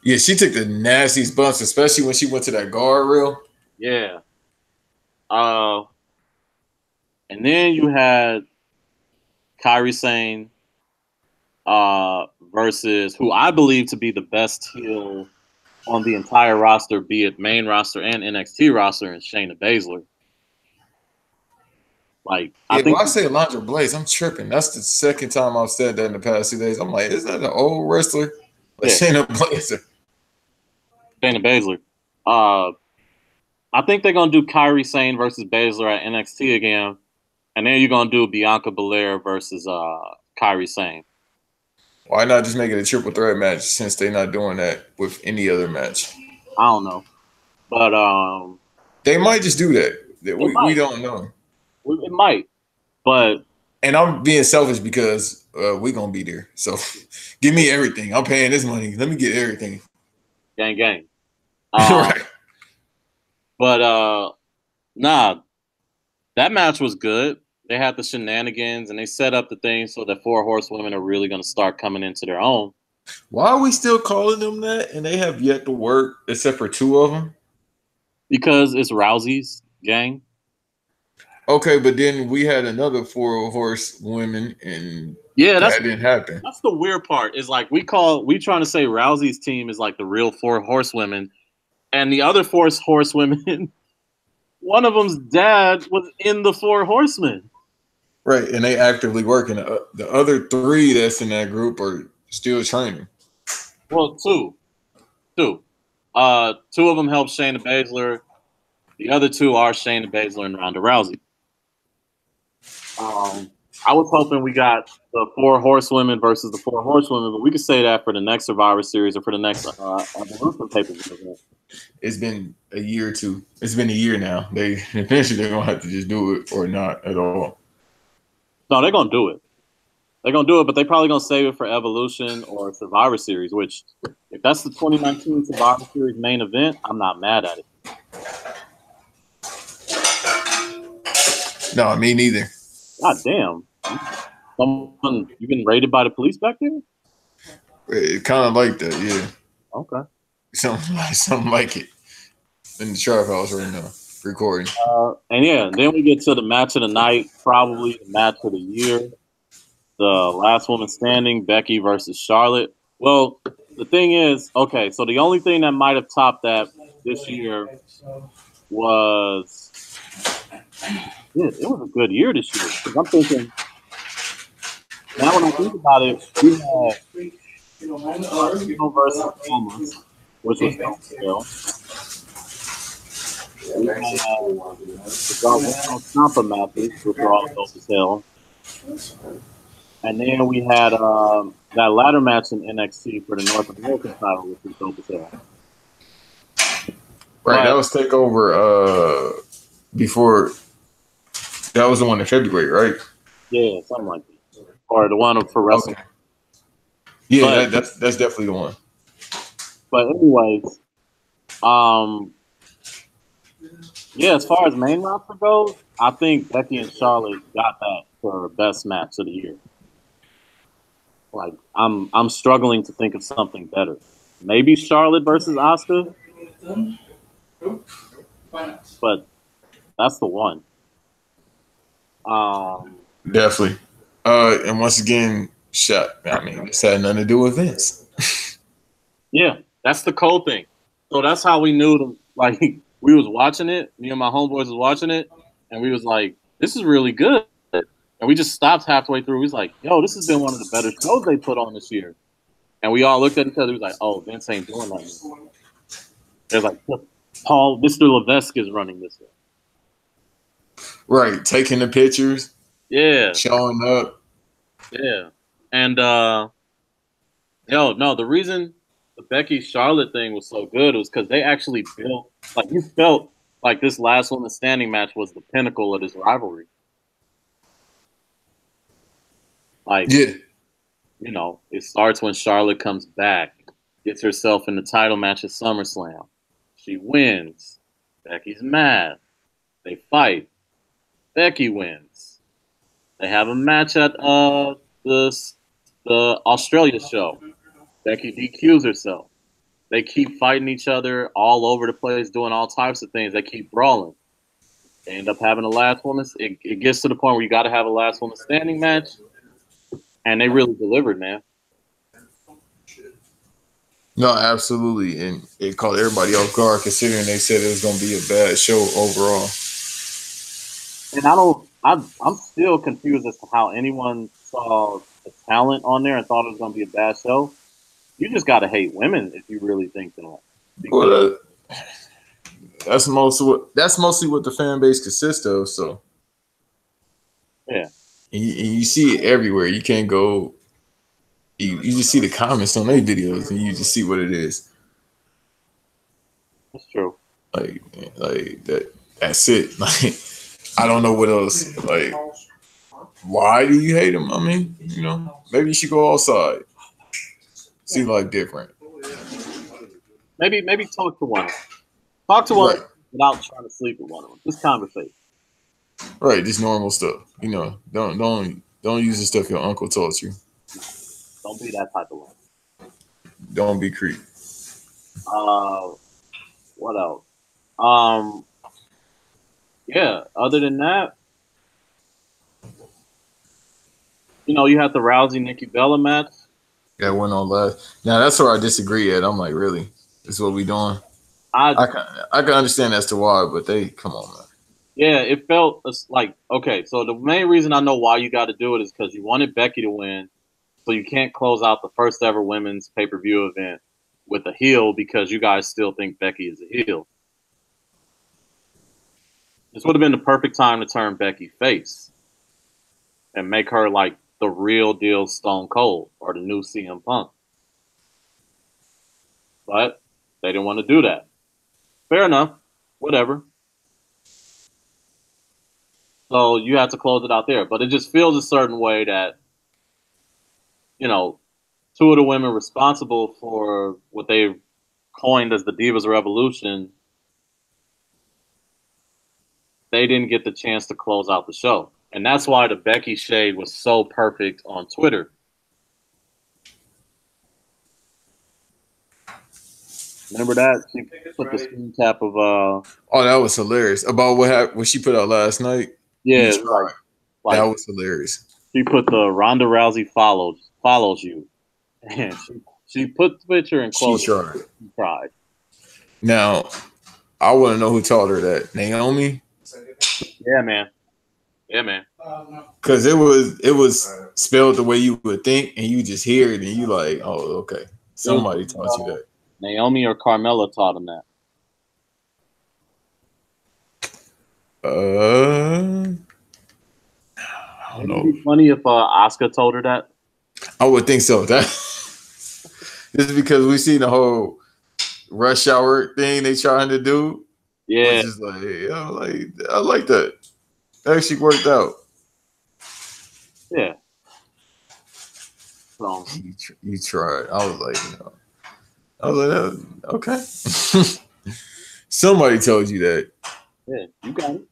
Yeah, she took the nastiest bumps, especially when she went to that guardrail. Yeah. And then you had Kairi Sane versus who I believe to be the best heel on the entire roster, be it main roster and NXT roster, and Shayna Baszler. Like, Yeah, I think when I say Alundra Blaze, I'm tripping. That's the second time I've said that in the past 2 days. I'm like, is that an old wrestler? Like Shayna Blazer. Shayna Baszler. I think they're gonna do Kairi Sane versus Baszler at NXT again, and then you're gonna do Bianca Belair versus Kairi Sane. Why not just make it a triple threat match since they're not doing that with any other match? I don't know, but they might just do that. We don't know. It might, but and I'm being selfish because we're gonna be there. So give me everything. I'm paying this money. Let me get everything. Gang. Right. But nah, that match was good. They had the shenanigans and they set up the thing so that 4 horsewomen are really going to start coming into their own. Why are we still calling them that? And they have yet to work except for 2 of them? Because it's Rousey's gang. Okay, but then we had another 4 horsewomen and that didn't happen. That's the weird part. Is like we trying to say Rousey's team is like the real 4 horsewomen, and the other 4 horsewomen, one of them's dad was in the 4 horsemen. Right, and they actively working. The other 3 that's in that group are still training. Well, 2. 2 of them help Shayna Baszler. The other 2 are Shayna Baszler and Ronda Rousey. I was hoping we got the 4 horsewomen versus the 4 horsewomen, but we could say that for the next Survivor Series or for the next Evolution pay-per-view. It's been a year or 2. It's been a year now. Eventually they're gonna have to just do it or not at all. No, they're gonna do it. They're gonna do it, but they're probably gonna save it for Evolution or Survivor Series. Which, if that's the 2019 Survivor Series main event, I'm not mad at it. No, me neither. God damn. Someone, you getting raided by the police back there? It kind of like that, yeah. Okay. Something like it. In the trap house right now, recording. And yeah, then we get to the match of the night, probably the match of the year. The last woman standing, Becky versus Charlotte. Well, the thing is, okay, so the only thing that might have topped that this year was it was a good year this year. Because I'm thinking, now when I think about it, we had versus Thomas, which was Hill. We had the Ciampa matches, which were all dope as hell. And then we had that ladder match in NXT for the North American title, which was dope as hell. Right, that was TakeOver before. That was the one in February, right? Yeah, something like that. Or the one for wrestling. Okay. Yeah, that's definitely the one. But anyways, yeah, as far as main roster goes, I think Becky and Charlotte got that for best match of the year. Like, I'm struggling to think of something better. Maybe Charlotte versus Asuka, but that's the one. Definitely. And once again, this had nothing to do with Vince. Yeah, that's the cold thing. So that's how we knew them. Like, we was watching it. Me and my homeboys was watching it, and we was like, "This is really good." And we just stopped halfway through. We was like, "Yo, this has been one of the better shows they put on this year." And we all looked at each other. We was like, "Oh, Vince ain't doing that anymore." There's like, Mr. Levesque is running this way. Right, taking the pictures. Yeah. Showing up. Yeah. And the reason the Becky Charlotte thing was so good was because they actually built, like, you felt like this last woman standing match was the pinnacle of this rivalry. Like, yeah. You know, it starts when Charlotte comes back, gets herself in the title match at SummerSlam. She wins. Becky's mad. They fight. Becky wins. They have a match at the Australia show. Becky DQs herself. They keep fighting each other all over the place, doing all types of things. They keep brawling. They end up having a last woman. It gets to the point where you got to have a last woman standing match, and they really delivered, man. No, absolutely, and it caught everybody off guard considering they said it was going to be a bad show overall. And I'm still confused as to how anyone saw the talent on there and thought it was going to be a bad show. You just got to hate women if you really think that. Well, that's mostly what the fan base consists of. So, yeah, and you see it everywhere. You can't go. You just see the comments on their videos, and you just see what it is. That's true. Like that. That's it. Like, I don't know what else. Like, why do you hate him? I mean, maybe you should go outside, see life different. Maybe talk to one of them. Talk to one without trying to sleep with one of them. Just conversate. Right, just normal stuff. Don't use the stuff your uncle taught you. Don't be that type of one. Don't be creep. What else? Yeah. Other than that, you have the Rousey Nikki Bella match. That went on last. Now that's where I disagree at. I'm like, really? This is what we doing? I can understand as to why, but come on, man. Yeah, it felt like, okay, so the main reason I know why you got to do it is because you wanted Becky to win, so you can't close out the first ever women's pay-per-view event with a heel because you guys still think Becky is a heel. This would have been the perfect time to turn Becky face and make her like the real deal Stone Cold or the new CM Punk. But they didn't want to do that. Fair enough. Whatever. So you have to close it out there. But it just feels a certain way that, two of the women responsible for what they coined as the Divas Revolution, they didn't get the chance to close out the show. And that's why the Becky shade was so perfect on Twitter. Remember that? She put the screen cap of Oh, that was hilarious. About what she put out last night. Yeah, like that was hilarious. She put the Ronda Rousey follows you. And she put the picture and closed it. She cried. Now, I want to know who taught her that. Naomi? Yeah, man. Because it was spelled the way you would think, and you just hear it, and you like, oh, okay. Somebody taught you that. Naomi or Carmella taught him that. I don't know. It'd be funny if Asuka told her that. I would think so. That just because we seen the whole rush hour thing they trying to do. Yeah, just like, I like that. That actually worked out. Yeah. So you tried. I was like, okay. Somebody told you that. Yeah, you got it.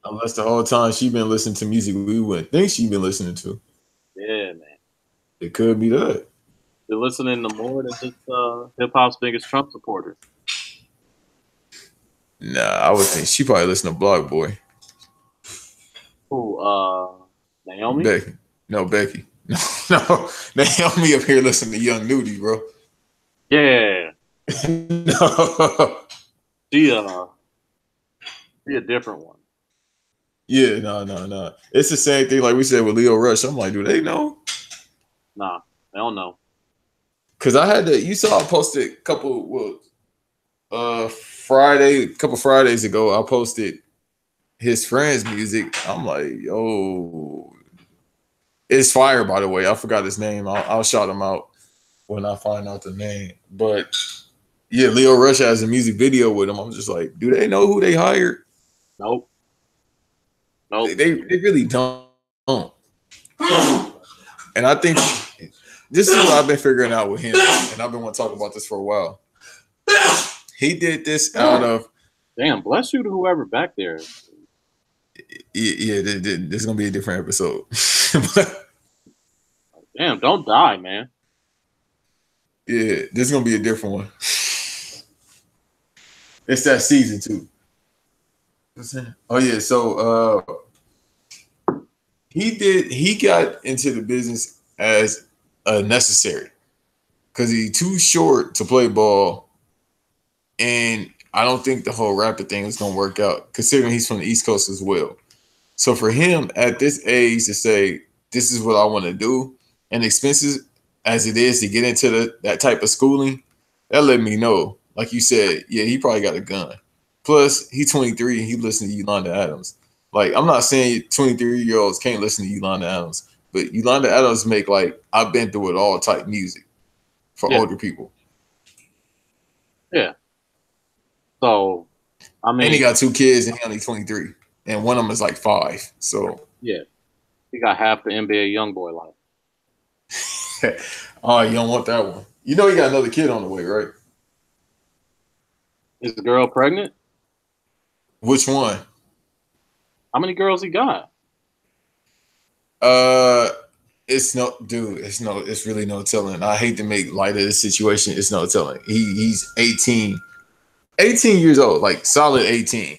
Unless the whole time she been listening to music we wouldn't think she been listening to. Yeah, man. It could be that. They're listening to more than just hip hop's biggest Trump supporters. Nah, I would think she probably listen to Block Boy. Who? Naomi? Becky. No, Becky. No. Naomi up here listening to Young Nudie, bro. Yeah. No. She a different one. Yeah, no. It's the same thing like we said with Leo Rush. I'm like, do they know? Nah, they don't know. Cause I had you saw I posted a couple Fridays ago, I posted his friend's music. I'm like, yo, it's fire, by the way. I forgot his name. I'll shout him out when I find out the name. But yeah, Leo Rush has a music video with him. I'm just like, do they know who they hired? Nope. They really don't. And I think this is what I've been figuring out with him, and I've been wanting to talk about this for a while. He did this out of damn. Bless you to whoever back there. Yeah, there's gonna be a different episode. Damn, don't die, man. Yeah, there's gonna be a different one. It's that season too. Oh yeah, so he got into the business as a necessary because he's too short to play ball, and I don't think the whole rapper thing is gonna work out considering he's from the East Coast as well. So for him at this age to say this is what I want to do, and expenses as it is to get into that type of schooling, that let me know. Like you said, yeah, he probably got a gun. Plus, he's 23 and he listens to Yolanda Adams. Like, I'm not saying 23-year-olds can't listen to Yolanda Adams, but Yolanda Adams make like I've been through it all type music for older people. Yeah. So, I mean, and he got 2 kids and he only 23, and one of them is like 5. So yeah, he got half the NBA YoungBoy life. Oh, you don't want that one. You know he got another kid on the way, right? Is the girl pregnant? Which one? How many girls he got? It's really no telling. I hate to make light of this situation. It's no telling. He's 18 years old, like solid 18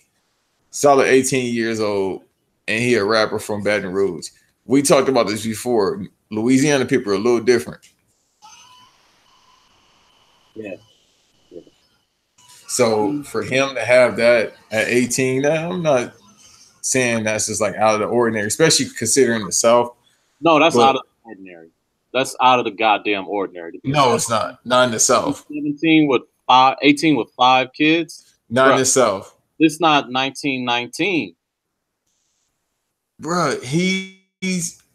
years old, and he a rapper from Baton Rouge. We talked about this before. Louisiana people are a little different. Yeah. So for him to have that at 18, I'm not saying that's just like out of the ordinary, especially considering the South. No, that's out of the ordinary. That's out of the goddamn ordinary. No, it's not. Not in the South. 18 with 5 kids. Not in the South. It's not 1919. Bruh,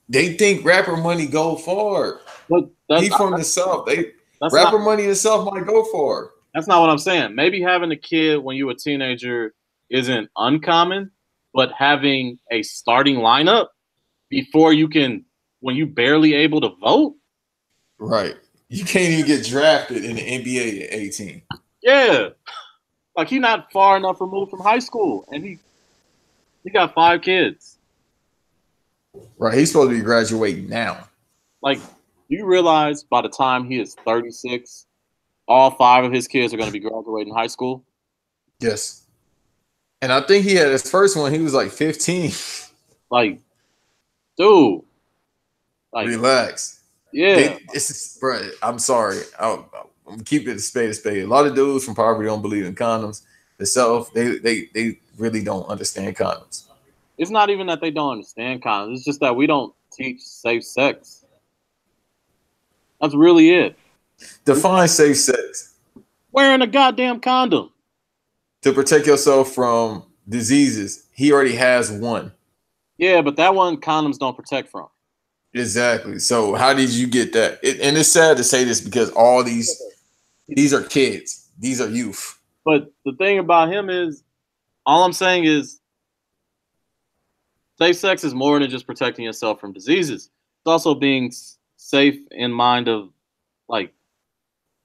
they think rapper money go far. But he's from the South. Rapper money in the South might go far. That's not what I'm saying. Maybe having a kid when you were a teenager isn't uncommon, but having a starting lineup before when you barely able to vote. Right. You can't even get drafted in the NBA at 18. Yeah. Like he's not far enough removed from high school, and he got 5 kids. Right. He's supposed to be graduating now. Like, do you realize by the time he is 36, all 5 of his kids are going to be graduating high school? Yes. And I think he had his first one. He was like 15. Like, dude. Like, relax. Yeah. Bro, I'm sorry. I'm keeping it a spade. A lot of dudes from poverty don't believe in condoms. Themselves, they really don't understand condoms. It's not even that they don't understand condoms. It's just that we don't teach safe sex. That's really it. Define safe sex. Wearing a goddamn condom. To protect yourself from diseases. He already has one. Yeah, but that one condoms don't protect from. Exactly. So how did you get that? And it's sad to say this because all these are kids. These are youth. But the thing about him is, all I'm saying is, safe sex is more than just protecting yourself from diseases. It's also being safe in mind of, like,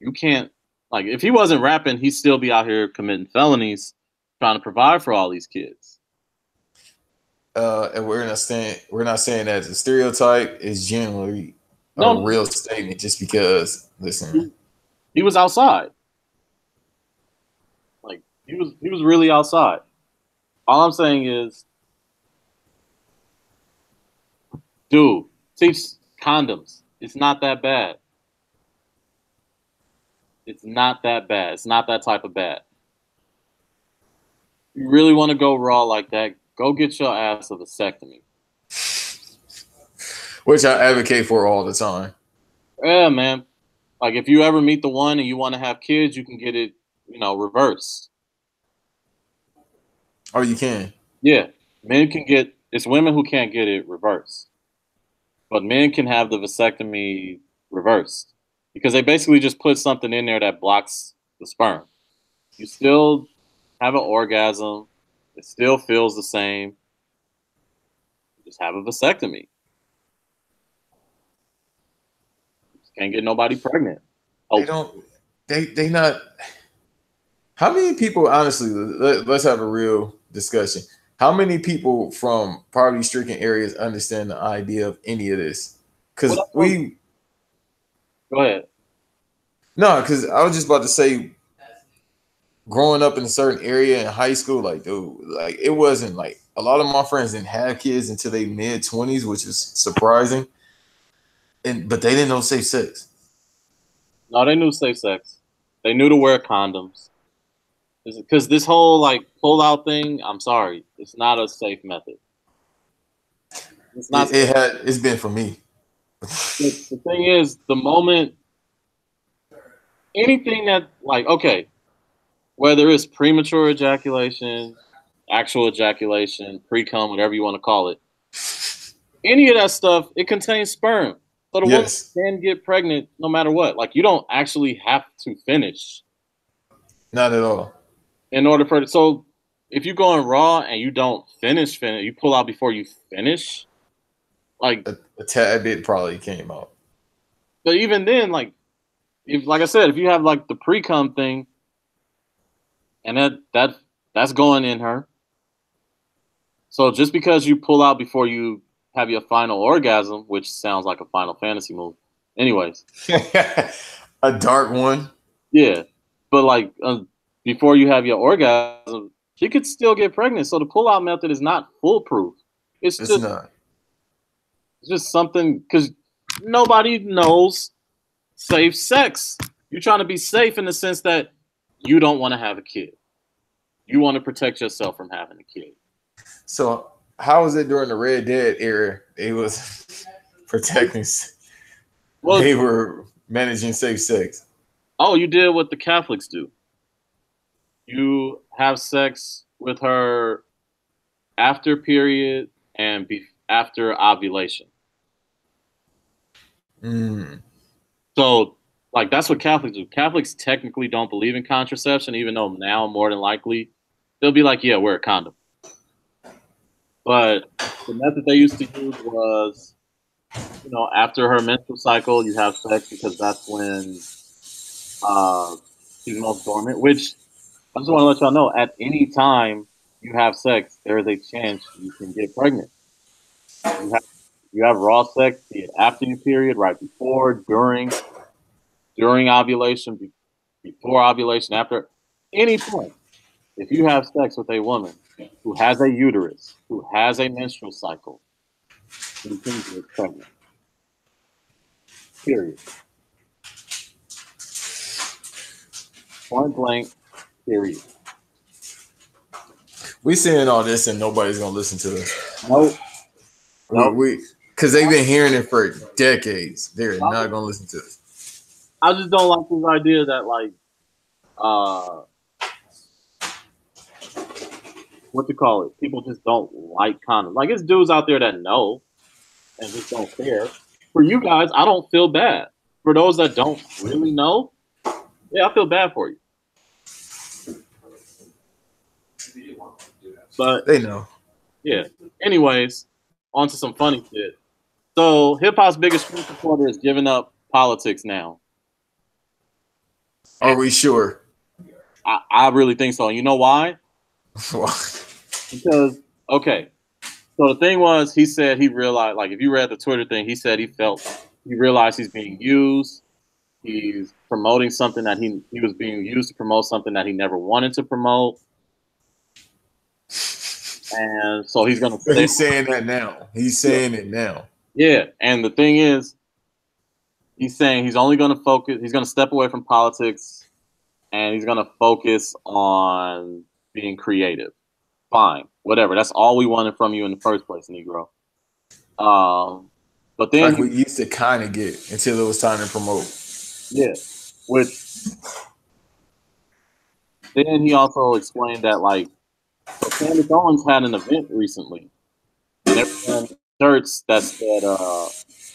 you can't, like, if he wasn't rapping, he'd still be out here committing felonies, trying to provide for all these kids. And we're not saying that as a stereotype. It's generally a real statement. Just because, listen, he was outside. Like he was really outside. All I'm saying is, dude, teach condoms. It's not that bad. It's not that bad. It's not that type of bad. You really want to go raw like that? Go get your ass a vasectomy. Which I advocate for all the time. Yeah, man. Like, if you ever meet the one and you want to have kids, you can get it, reversed. Oh, you can? Yeah. Men can get, it's women who can't get it reversed. But men can have the vasectomy reversed. Because they basically just put something in there that blocks the sperm. You still have an orgasm. It still feels the same. Just have a vasectomy. Just can't get nobody pregnant. They don't. They not. How many people? Honestly, let's have a real discussion. How many people from poverty-stricken areas understand the idea of any of this? Because Well, we go ahead. no, because I was just about to say, growing up in a certain area in high school, like dude, like it wasn't like a lot of my friends didn't have kids until they mid-20s, which is surprising. And but they didn't know safe sex. No, they knew safe sex. They knew to wear condoms. Because this whole like pull out thing, I'm sorry, it's not a safe method. It's not. It's been for me. The thing is, the moment anything that like okay, whether it's premature ejaculation, actual ejaculation, pre-cum, whatever you want to call it, any of that stuff, it contains sperm. So the Yes. woman can get pregnant no matter what. Like you don't actually have to finish Not at all. in order for it. So if you're going raw and you don't finish, you pull out before you finish, like A tad bit probably came out. but even then, like if like I said, if you have like the pre-cum thing and that's going in her. So just because you pull out before you have your final orgasm, which sounds like a Final Fantasy move. Anyways. A dark one. Yeah. But like before you have your orgasm, she could still get pregnant. So the pull-out method is not foolproof. It's just something because nobody knows safe sex. You're trying to be safe in the sense that you don't want to have a kid. You want to protect yourself from having a kid. So how was it during the Red Dead era? It was protecting. Well, they were managing safe sex. Oh, you did what the Catholics do. You have sex with her after period and after ovulation. So, like, that's what Catholics do. Catholics technically don't believe in contraception, even though now more than likely they'll be like, yeah, wear a condom. But the method they used to use was, you know, after her menstrual cycle, you have sex because that's when she's most dormant, which I just want to let y'all know, at any time you have sex, there is a chance you can get pregnant. You have raw sex, be it after your period, right before, during ovulation, before ovulation, after any point. If you have sex with a woman who has a uterus, who has a menstrual cycle, you can get pregnant. Period. Point blank, period. We saying all this and nobody's gonna listen to us. Nope. Because they've been hearing it for decades. They're not gonna listen to us. I just don't like this idea that like what you call it? People just don't like condoms. Like it's dudes out there that know and just don't care. For you guys, I don't feel bad. For those that don't really know, yeah, I feel bad for you. But they know. Yeah. Anyways, on to some funny shit. So hip hop's biggest supporter is giving up politics now. Are we sure? I really think so. You know why? Why? Because okay. So the thing was, he said he realized, like, if you read the Twitter thing, he said he realized he's being used. He's promoting something that he was being used to promote something that he never wanted to promote. And so he's going to. He's saying that now. He's saying it now. Yeah, and the thing is, he's saying he's only going to focus. He's going to step away from politics, and he's going to focus on being creative. Fine, whatever. That's all we wanted from you in the first place, Negro. But then like we used to kind of get until it was time to promote. Yeah, which then he also explained that like Candace Owens had an event recently, and there were shirts that said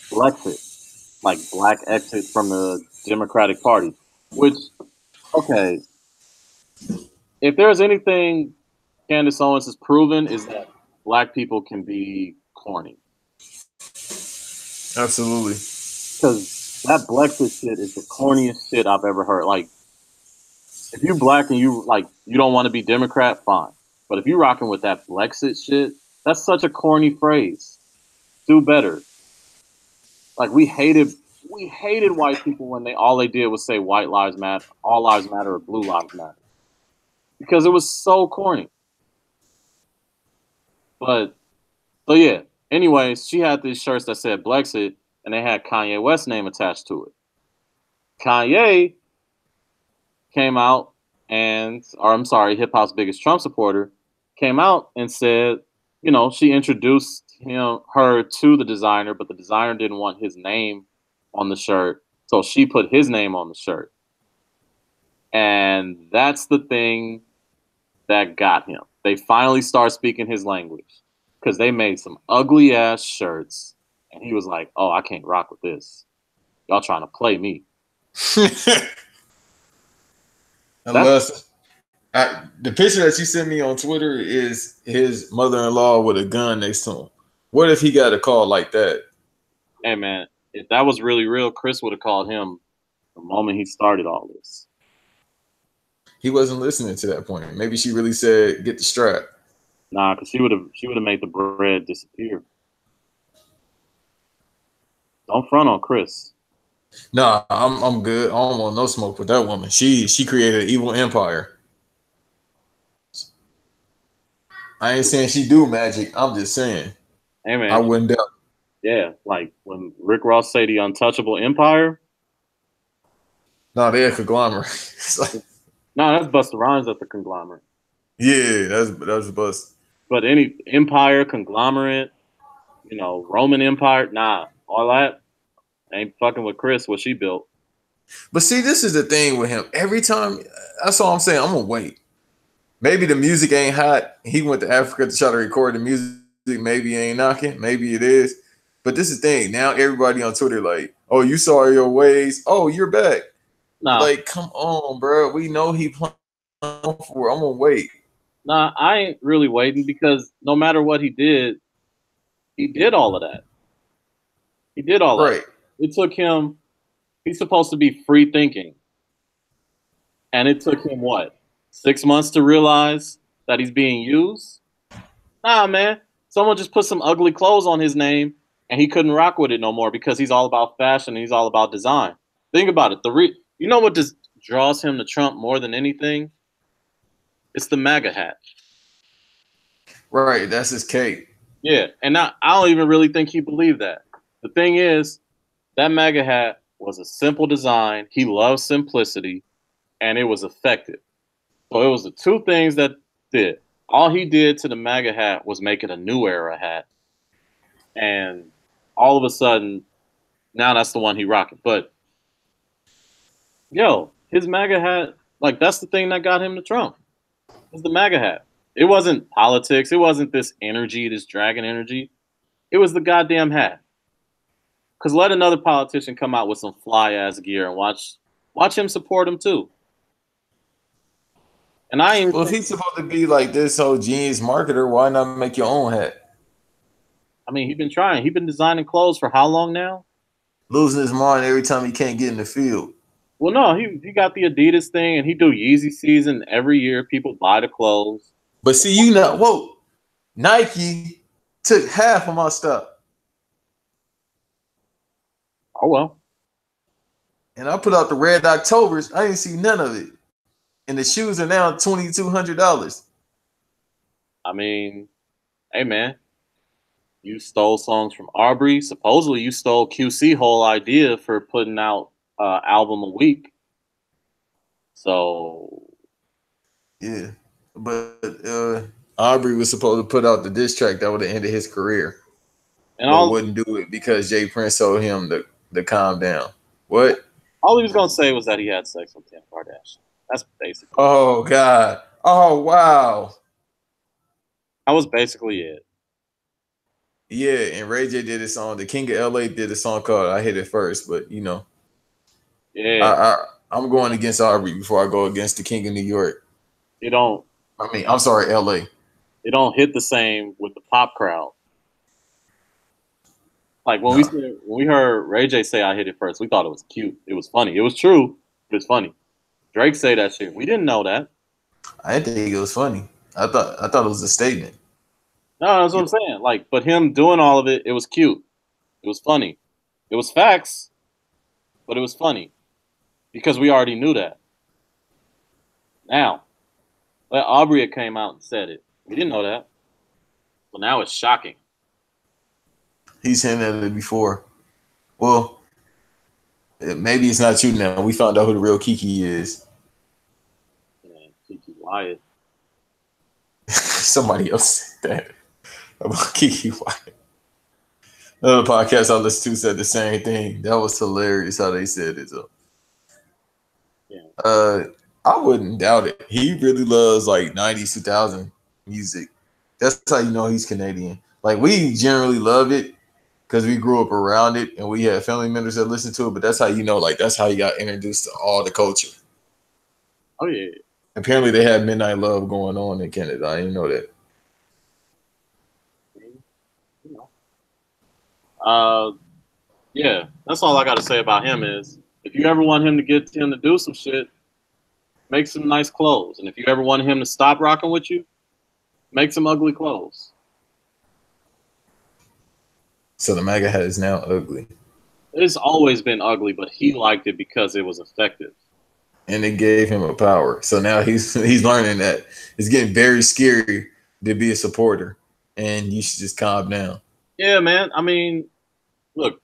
Brexit, like black exit from the Democratic Party. Which, okay, if there's anything Candace Owens has proven is that black people can be corny. Absolutely. Because that Brexit shit is the corniest shit I've ever heard. Like, if you're black and you don't want to be Democrat, fine. But if you rocking with that Blexit shit, that's such a corny phrase. Do better. Like we hated white people when all they did was say white lives matter, all lives matter, or blue lives matter. Because it was so corny. But so yeah. Anyways, she had these shirts that said Blexit and they had Kanye West's name attached to it. Kanye came out hip hop's biggest Trump supporter, came out and said, you know, she introduced her to the designer, but the designer didn't want his name on the shirt, so she put his name on the shirt. And that's the thing that got him. They finally start speaking his language because they made some ugly ass shirts, and he was like, "Oh, I can't rock with this. Y'all trying to play me." Unless the picture that you sent me on Twitter is his mother-in-law with a gun next to him. What if he got a call like that? Hey man, if that was really real, Chris would have called him the moment he started all this. He wasn't listening to that point. Maybe she really said, "Get the strap." Nah, because she would have made the bread disappear. Don't front on Chris. Nah, I'm good. I don't want no smoke with that woman. She created an evil empire. I ain't saying she do magic. I'm just saying. Hey man, I wouldn't doubt. Yeah, like when Rick Ross say the untouchable empire. No, they're a conglomerate. No, that's Busta Rhymes at the conglomerate. Yeah, that's bust. But any empire, conglomerate, you know, Roman Empire, nah, all that ain't fucking with Chris, what she built. But see, this is the thing with him. Every time, that's all I'm saying. I'm gonna wait. Maybe the music ain't hot. He went to Africa to try to record the music. Maybe it ain't knocking. Maybe it is. But this is the thing. Now everybody on Twitter like, "Oh, you saw your ways. Oh, you're back." Nah. Like, come on, bro. We know he playing for. I'm gonna wait. Nah, I ain't really waiting because no matter what he did all of that. He did all that. Right. It took him. He's supposed to be free thinking, and it took him what, 6 months to realize that he's being used? Nah, man. Someone just put some ugly clothes on his name, and he couldn't rock with it no more because he's all about fashion and he's all about design. Think about it. You know what just draws him to Trump more than anything? It's the MAGA hat. Right, that's his cape. Yeah, and I don't even really think he believed that. The thing is, that MAGA hat was a simple design. He loves simplicity, and it was effective. So it was the two things that did. All he did to the MAGA hat was make it a new era hat. And all of a sudden, now that's the one he rocking. But, yo, his MAGA hat, like, that's the thing that got him to Trump. It's the MAGA hat. It wasn't politics. It wasn't this energy, this dragon energy. It was the goddamn hat. Because let another politician come out with some fly-ass gear and watch him support him, too. And well, if he's supposed to be like this whole genius marketer, why not make your own hat? I mean, he's been trying. He's been designing clothes for how long now? Losing his mind every time he can't get in the field. Well, no, he got the Adidas thing, and he do Yeezy season every year. People buy the clothes. But see, you know, whoa, Nike took half of my stuff. Oh, well. And I put out the Red Octobers. I didn't see none of it. And the shoes are now $2,200. I mean, hey, man. You stole songs from Aubrey. Supposedly, you stole QC whole idea for putting out album a week. So. Yeah. But Aubrey was supposed to put out the diss track that would have ended his career. And I wouldn't do it because Jay Prince told him to calm down. What? All he was going to say was that he had sex with Kim Kardashian. That's basically. Oh, God. Oh, wow. That was basically it. Yeah, and Ray J did a song. The King of LA did a song called I Hit It First, but, you know. Yeah. I'm going against Aubrey before I go against the King of New York. It don't. I mean, I'm sorry, LA. It don't hit the same with the pop crowd. Like when we heard Ray J say I hit it first, we thought it was cute. It was funny. It was true. It was funny. Drake say that shit. We didn't know that. I didn't think it was funny. I thought it was a statement. No, that's what I'm saying. Like, but him doing all of it, it was cute. It was funny. It was facts, but it was funny because we already knew that. Now, but Aubrey came out and said it. We didn't know that. Well, now it's shocking. He's hinted at it before. Well, maybe it's not you now. We found out who the real Kiki is. Man, Kiki Wyatt. Somebody else said that about Kiki Wyatt. Another podcast I listened to said the same thing. That was hilarious how they said it. So. Yeah. I wouldn't doubt it. He really loves like 90s, 2000 music. That's how you know he's Canadian. Like we generally love it because we grew up around it and we had family members that listened to it. But that's how you know, like that's how you got introduced to all the culture. Oh yeah. Apparently, they had Midnight Love going on in Canada. I didn't know that. Yeah, that's all I got to say about him is if you ever want him to get him to do some shit, make some nice clothes. And if you ever want him to stop rocking with you, make some ugly clothes. So the MAGA hat is now ugly. It's always been ugly, but he liked it because it was effective. And it gave him a power. So now he's learning that it's getting very scary to be a supporter. And you should just calm down. Yeah, man. I mean, look.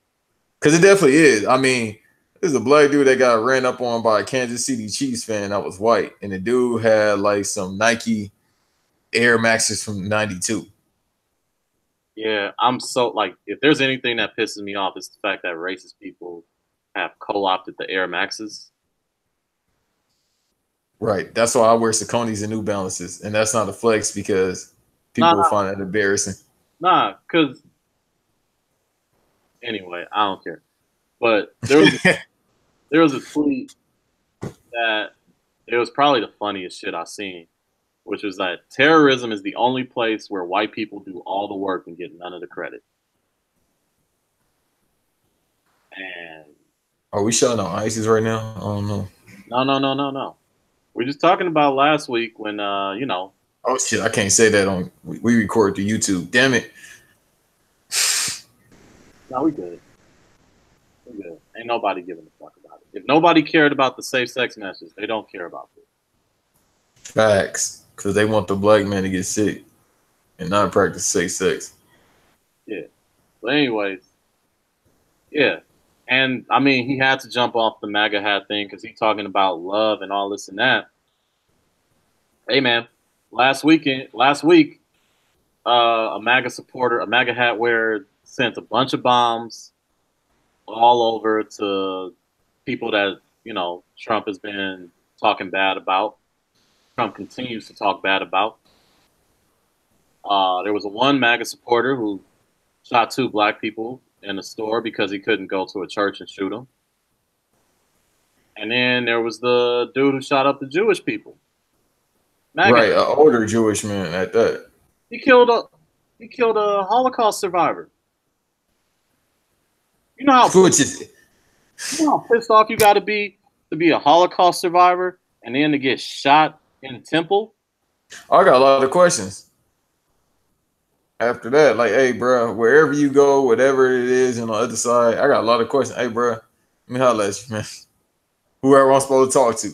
Because it definitely is. I mean, there's a black dude that got ran up on by a Kansas City Chiefs fan that was white. And the dude had like some Nike Air Maxes from 92. Yeah, I'm so like, if there's anything that pisses me off, it's the fact that racist people have co-opted the Air Maxes. Right. That's why I wear Sauconys and New Balances. And that's not a flex because people will find that embarrassing. Nah, because anyway, I don't care. But there was a tweet that it was probably the funniest shit I've seen, which was that terrorism is the only place where white people do all the work and get none of the credit. And are we showing on ISIS right now? I don't know. No. We're just talking about last week when you know. Oh shit! I can't say that on. We record to YouTube. Damn it. No, we good. We good. Ain't nobody giving a fuck about it. If nobody cared about the safe sex message, they don't care about it. Facts, because they want the black man to get sick and not practice safe sex. Yeah. But anyways, yeah. And I mean, he had to jump off the MAGA hat thing because he's talking about love and all this and that. Hey, man, last week, a MAGA supporter, a MAGA hat wearer, sent a bunch of bombs all over to people that, you know, Trump has been talking bad about. Trump continues to talk bad about. There was one MAGA supporter who shot 2 black people in a store because he couldn't go to a church and shoot them. And then there was the dude who shot up the Jewish people. MAGA. Right, an older Jewish man at that. He killed a Holocaust survivor. You know how pissed off you got to be a Holocaust survivor and then to get shot in the temple? I got a lot of questions. After that, like, hey, bro, wherever you go, whatever it is on the other side, I got a lot of questions. Hey, bro, let me holler at you, man. Whoever I'm supposed to talk to.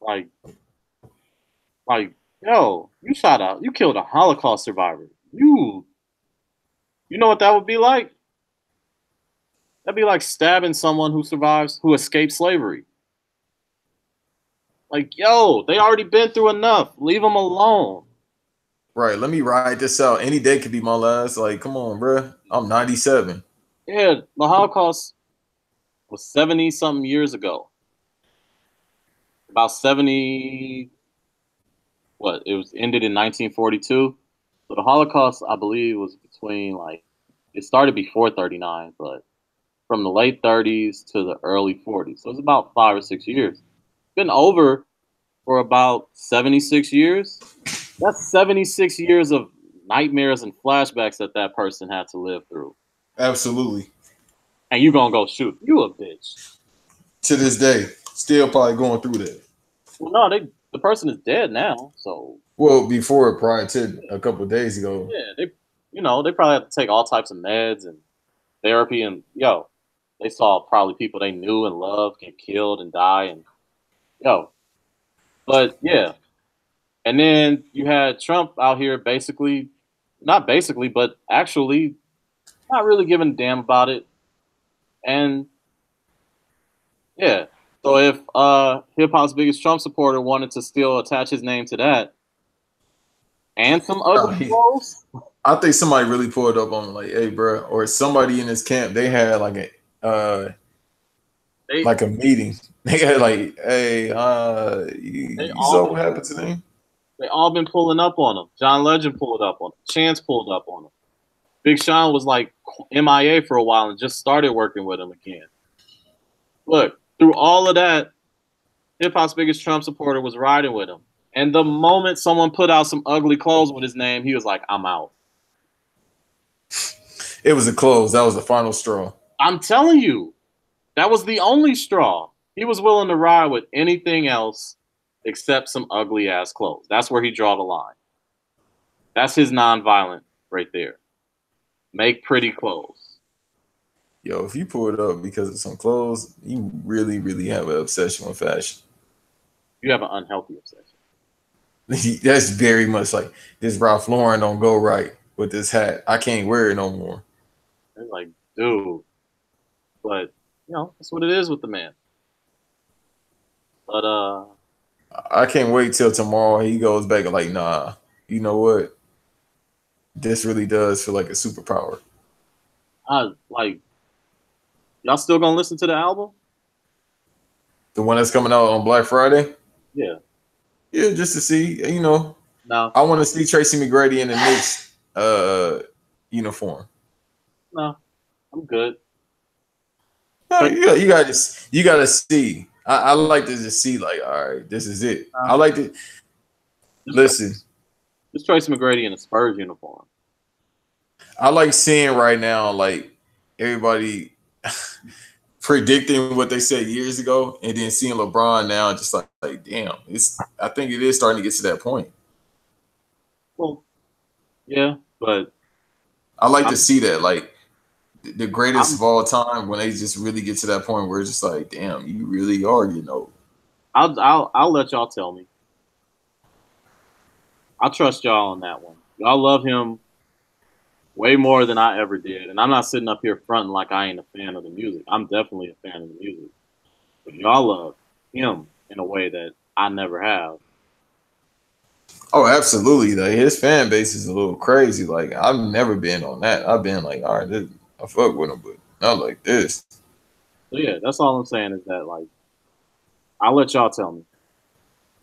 Like, yo, you killed a Holocaust survivor. You know what that would be like? That'd be like stabbing someone who escaped slavery. Like, yo, they already been through enough. Leave them alone. Right, let me ride this out. Any day could be my last. Like, come on, bro. I'm 97. Yeah, the Holocaust was 70-something years ago. About 70, it was ended in 1942. So the Holocaust, I believe, was between, like, it started before 39, but from the late 30s to the early 40s. So it's about 5 or 6 years. Been over for about 76 years. That's 76 years of nightmares and flashbacks that person had to live through. Absolutely. And you gonna go shoot. You a bitch. To this day. Still probably going through that. Well, no, the person is dead now, so Well, before, prior to a couple of days ago. yeah, they probably have to take all types of meds and therapy, and they saw probably people they knew and loved get killed and die, and yo, but yeah, and then you had Trump out here basically, not basically, but actually not really giving a damn about it, and yeah. So if hip hop's biggest Trump supporter wanted to still attach his name to that and some ugly clothes, I think somebody really pulled up on him, like, hey, bro, or somebody in his camp. They had like a meeting. They had like, hey, you saw what happened to them? they all been pulling up on him. John Legend pulled up on him. Chance pulled up on him. Big Sean was like MIA for a while and just started working with him again. Look, through all of that, hip hop's biggest Trump supporter was riding with him. And the moment someone put out some ugly clothes with his name, he was like, I'm out. It was a close. That was the final straw. I'm telling you, that was the only straw. He was willing to ride with anything else except some ugly ass clothes. That's where he draw the line. That's his nonviolent right there. Make pretty clothes. Yo, if you pull it up because of some clothes, you really, really have an obsession with fashion. You have an unhealthy obsession. That's very much like this Ralph Lauren don't go right with this hat. I can't wear it no more. It's like, dude. But, that's what it is with the man. But I can't wait till tomorrow he goes back and like, nah, you know what? This really does feel like a superpower. Y'all still gonna listen to the album? The one that's coming out on Black Friday? Yeah. Yeah, just to see, No. I want to see Tracy McGrady in the Knicks uniform. No, I'm good. No, you gotta see. I like to just see, like, all right, this is it. I like to listen. It's Tracy McGrady in a Spurs uniform. I like seeing right now, like, everybody predicting what they said years ago, and then seeing LeBron now, just like damn, I think it is starting to get to that point. Well, yeah, but I like to see that, like, the greatest of all time, when they just really get to that point where it's just like, damn, you really are, I'll let y'all tell me. I'll trust y'all on that one. Y'all love him way more than I ever did, and I'm not sitting up here fronting like I ain't a fan of the music. I'm definitely a fan of the music, but y'all love him in a way that I never have. Oh, absolutely. Like, his fan base is a little crazy. Like, I've never been on that. I've been like, all right, I fuck with him, but not like this. So yeah, that's all I'm saying is that, like, I'll let y'all tell me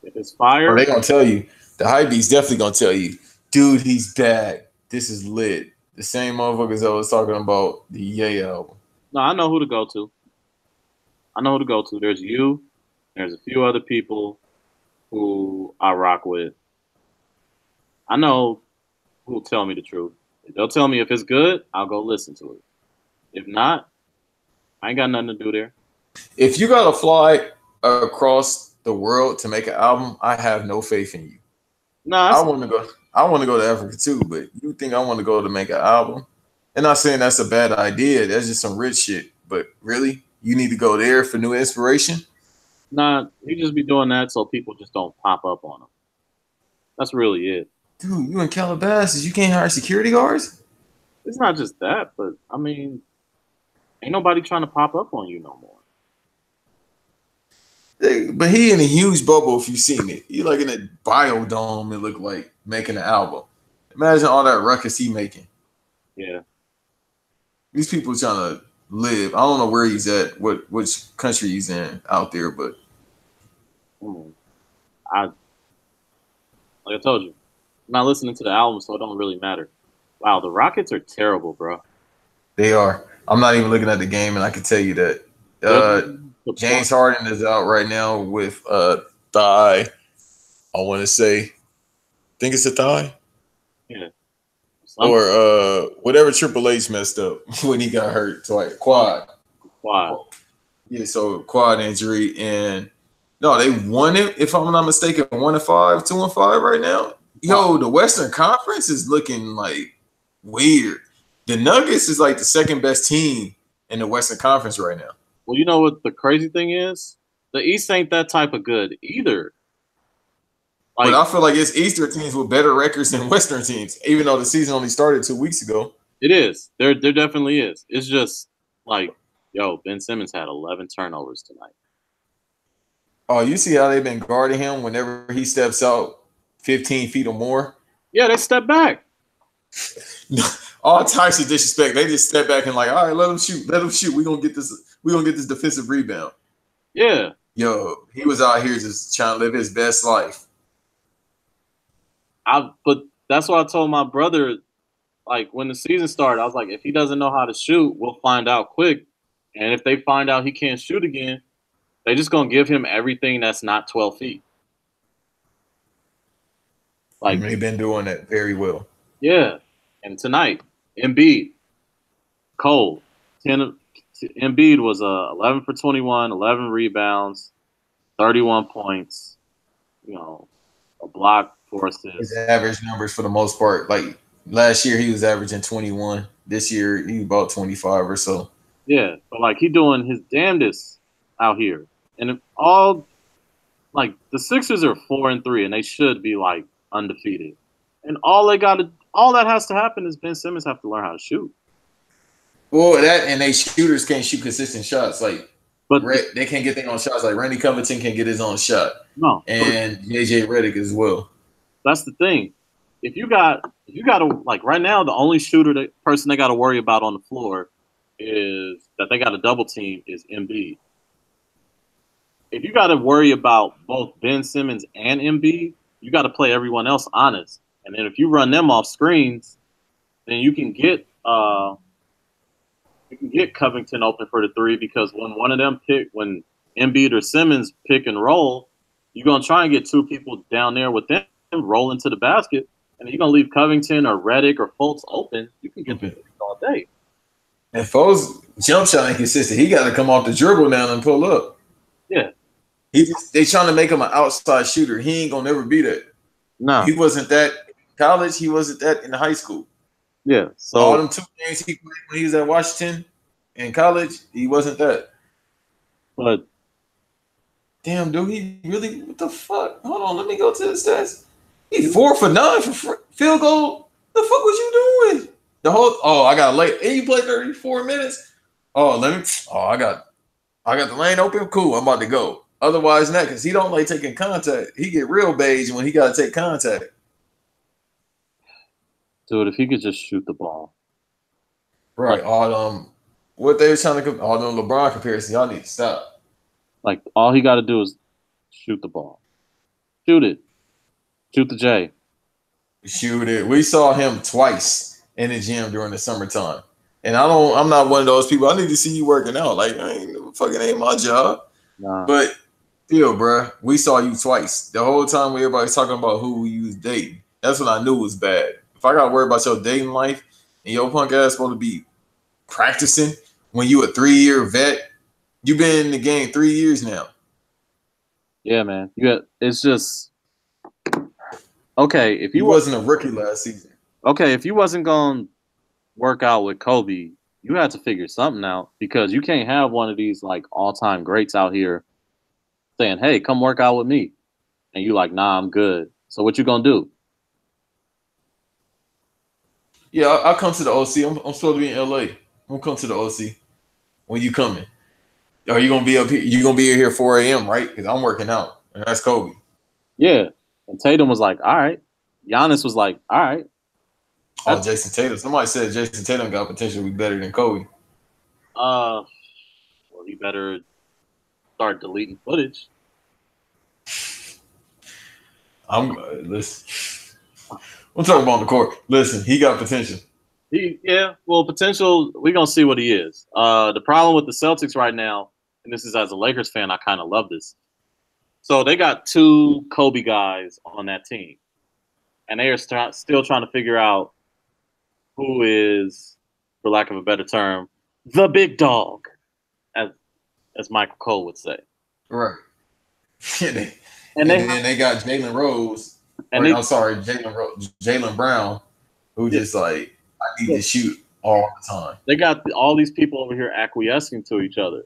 if it's fire. Or they gonna tell you. The hypebeast definitely gonna tell you, dude, he's back. This is lit. The same motherfuckers that was talking about the Ye album. No, I know who to go to. There's you. There's a few other people who I rock with. I know who will tell me the truth. If they'll tell me if it's good, I'll go listen to it. If not, I ain't got nothing to do there. If you gotta fly across the world to make an album, I have no faith in you. No, I want to go. I want to go to Africa too, but you think I want to go to make an album? And not saying that's a bad idea. That's just some rich shit. But really, you need to go there for new inspiration? Nah, you just be doing that so people just don't pop up on them. That's really it. Dude, you in Calabasas, you can't hire security guards? It's not just that, but I mean, ain't nobody trying to pop up on you no more. But he in a huge bubble if you've seen it. He like in a biodome, it looked like, making an album. Imagine all that ruckus he making. Yeah. These people trying to live. I don't know where he's at, which country he's in out there, but like I told you, I'm not listening to the album, so it don't really matter. Wow, the Rockets are terrible, bro. They are. I'm not even looking at the game, and I can tell you that James Harden is out right now with thigh. I want to say, think it's a thigh. Yeah. Or whatever Triple H messed up when he got hurt twice. Quad. Quad. Yeah, so quad injury, and No, they won it. If I'm not mistaken, 1-5, 2-5 right now. Yo, the Western Conference is looking like weird. The Nuggets is like the second best team in the Western Conference right now. Well, you know what the crazy thing is? The East ain't that type of good either. But Like I feel like it's Eastern teams with better records than Western teams, even though the season only started 2 weeks ago. it is. There definitely is. It's just like, yo, Ben Simmons had 11 turnovers tonight. Oh, you see how they've been guarding him whenever he steps out 15 feet or more? Yeah, they stepped back. All types of disrespect. They just step back and like, all right, let him shoot. Let him shoot. We're gonna get this defensive rebound. Yeah. Yo, he was out here just trying to live his best life. But that's what I told my brother. Like when the season started, I was like, if he doesn't know how to shoot, we'll find out quick. And if they find out he can't shoot again, they just gonna give him everything that's not 12 feet. Like they've been doing that very well. Yeah. And tonight, Embiid, cold. Embiid was 11 for 21, 11 rebounds, 31 points. You know, a block, 4 assists. His average numbers for the most part, like last year he was averaging 21. This year he about 25 or so. Yeah, but like he doing his damnedest out here, and if all like the Sixers are 4-3, and they should be like undefeated. And all that has to happen is Ben Simmons have to learn how to shoot. Well, that and they shooters can't shoot consistent shots. Like, but they can't get their own shots. Like Randy Covington can get his own shot. No, and JJ Redick as well. That's the thing. If you got to like right now, the only person they got to worry about on the floor is that they got a double team is Embiid. If you got to worry about both Ben Simmons and Embiid, you got to play everyone else honest. And then if you run them off screens, then you can get Covington open for the three, because when one of them when Embiid or Simmons pick and roll, you're gonna try and get two people down there with them rolling to the basket, and you're gonna leave Covington or Redick or Fultz open. You can get them all day. And Foles jump shot ain't consistent. He got to come off the dribble now and pull up. Yeah, they trying to make him an outside shooter. He ain't gonna never be that. No, he wasn't that in college. He wasn't that in high school. Yeah, so all them 2 games he played when he was at Washington in college, he wasn't that. But damn, dude, he really, what the fuck? Hold on, let me go to the stats. He 4 for 9 for field goal. The fuck was you doing? The whole I got late. And you played 34 minutes. I got the lane open. Cool, I'm about to go. Otherwise, not because he don't like taking contact. He get real beige when he got to take contact. Dude, if he could just shoot the ball. Right. What they were trying to all them LeBron comparisons, y'all need to stop. Like, all he got to do is shoot the ball. Shoot it. Shoot the J. Shoot it. We saw him twice in the gym during the summertime. And I'm not one of those people. I need to see you working out. Like, ain't my job. Nah. But still, bro, we saw you twice. The whole time everybody's talking about who you was dating. That's when I knew it was bad. If I got to worry about your dating life and your punk ass supposed to be practicing when you a 3-year vet, you've been in the game 3 years now. Yeah, man. It's just okay. If you wasn't a rookie last season. Okay, if you wasn't going to work out with Kobe, you had to figure something out, because you can't have one of these like all-time greats out here saying, "Hey, come work out with me," and you like, "Nah, I'm good." So what you gonna do? Yeah, I'll come to the OC. I'm supposed to be in LA. I'm gonna come to the OC. When you coming? Are you gonna be up here? You gonna be here 4 a.m. right? Because I'm working out, and that's Kobe. Yeah, and Tatum was like, "All right." Giannis was like, "All right." Jason Tatum. Somebody said Jason Tatum got potential to be better than Kobe. Well, he better start deleting footage. Listen. I'm talking about on the court. Listen, he got potential. Potential. We're gonna see what he is. The problem with the Celtics right now, and this is as a Lakers fan, I kind of love this. So they got 2 Kobe guys on that team, and they are still trying to figure out who is, for lack of a better term, the big dog, as Michael Cole would say. Right. and then they got Jalen Rose. I'm sorry, Jalen Brown, who just like I need to shoot all the time. They got all these people over here acquiescing to each other.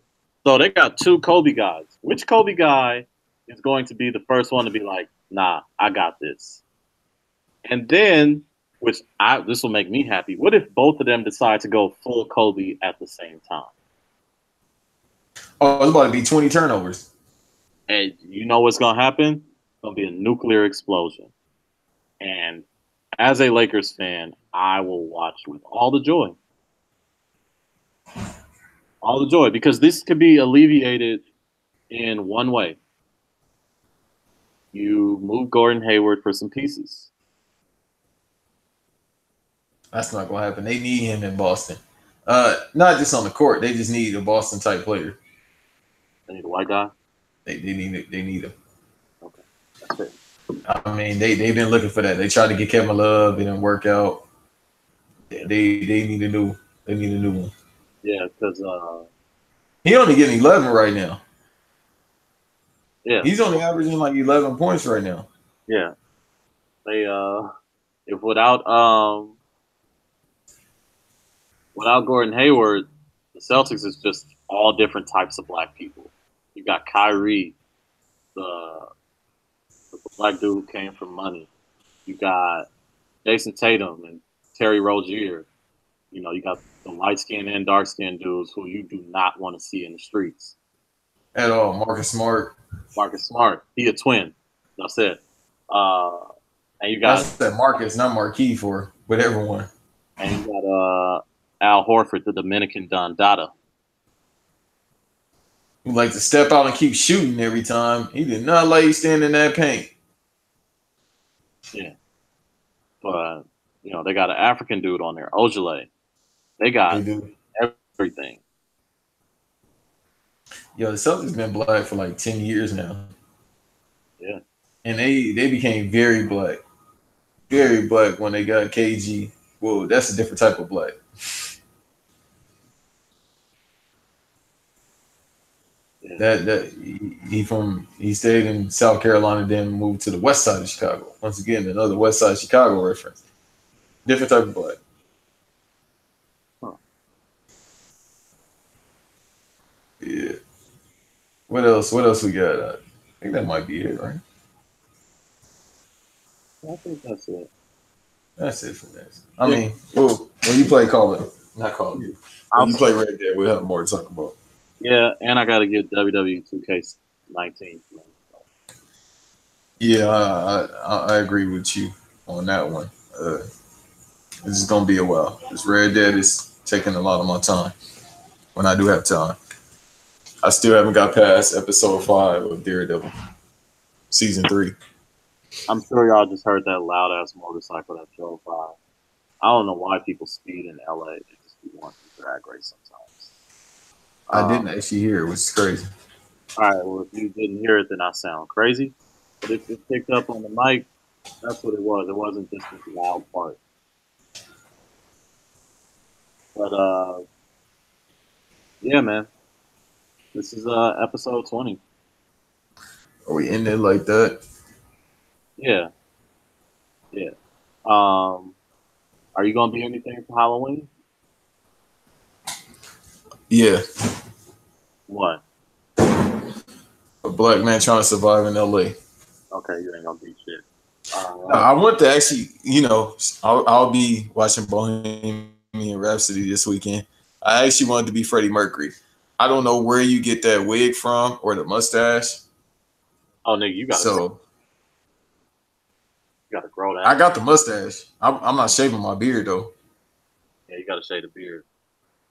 So they got two Kobe guys. Which Kobe guy is going to be the first one to be like, nah, I got this? And then, this will make me happy. What if both of them decide to go full Kobe at the same time? Oh, it's about to be 20 turnovers. And you know what's going to happen? It's going to be a nuclear explosion. And as a Lakers fan, I will watch with all the joy. All the joy, because this could be alleviated in one way. You move Gordon Hayward for some pieces. That's not going to happen. They need him in Boston. Not just on the court. They just need a Boston-type player. They need a white guy? They need him. Okay, that's fair. I mean, they've been looking for that. They tried to get Kevin Love. It didn't work out. They need a new one. Yeah, because he only getting 11 right now. Yeah, he's only averaging like 11 points right now. Yeah, they if without Gordon Hayward, the Celtics is just all different types of black people. You got Kyrie, the black dude who came from money. You got Jason Tatum and Terry Rozier. You know, you got the light-skinned and dark-skinned dudes who you do not want to see in the streets. At all. Marcus Smart. He a twin. That's it. And you got... That's that Marcus, not Marquis for whatever one. And you got Al Horford, the Dominican Don Dada. Who like to step out and keep shooting every time. He did not let you stand in that paint. Yeah. But, you know, they got an African dude on there, Ojale. They got everything. Yo, the Celtics been black for like 10 years now. Yeah. And they became very black. Very black when they got KG. Whoa, that's a different type of black. Yeah. He stayed in South Carolina, then moved to the west side of Chicago. Once again, another west side of Chicago reference. Different type of black. Huh. Yeah. What else we got? I think that might be it, right? I think that's it. That's it for this. I mean, well, when you play not Call of Duty. When you play Red Dead, we'll have more to talk about. Yeah, and I got to get WWE 2K19. Yeah, I agree with you on that one. This is going to be a while. This Red Dead is taking a lot of my time when I do have time. I still haven't got past episode 5 of Daredevil, season 3. I'm sure y'all just heard that loud-ass motorcycle that drove by. I don't know why people speed in LA. They just be wanting to drag race sometimes. I didn't actually hear it, which is crazy. All right, well, if you didn't hear it, then I sound crazy. But if it picked up on the mic, that's what it was. It wasn't just this loud part. But, yeah, man. This is episode 20. Are we ending like that? Yeah. Yeah. Are you going to be anything for Halloween? Yeah. What? A black man trying to survive in LA. Okay, you ain't going to be shit. I want to actually, I'll be watching Bohemian Rhapsody this weekend. I actually wanted to be Freddie Mercury. I don't know where you get that wig from or the mustache. Oh, nigga, you got to grow that. I got the mustache. I'm not shaving my beard, though. Yeah, you got to shave the beard.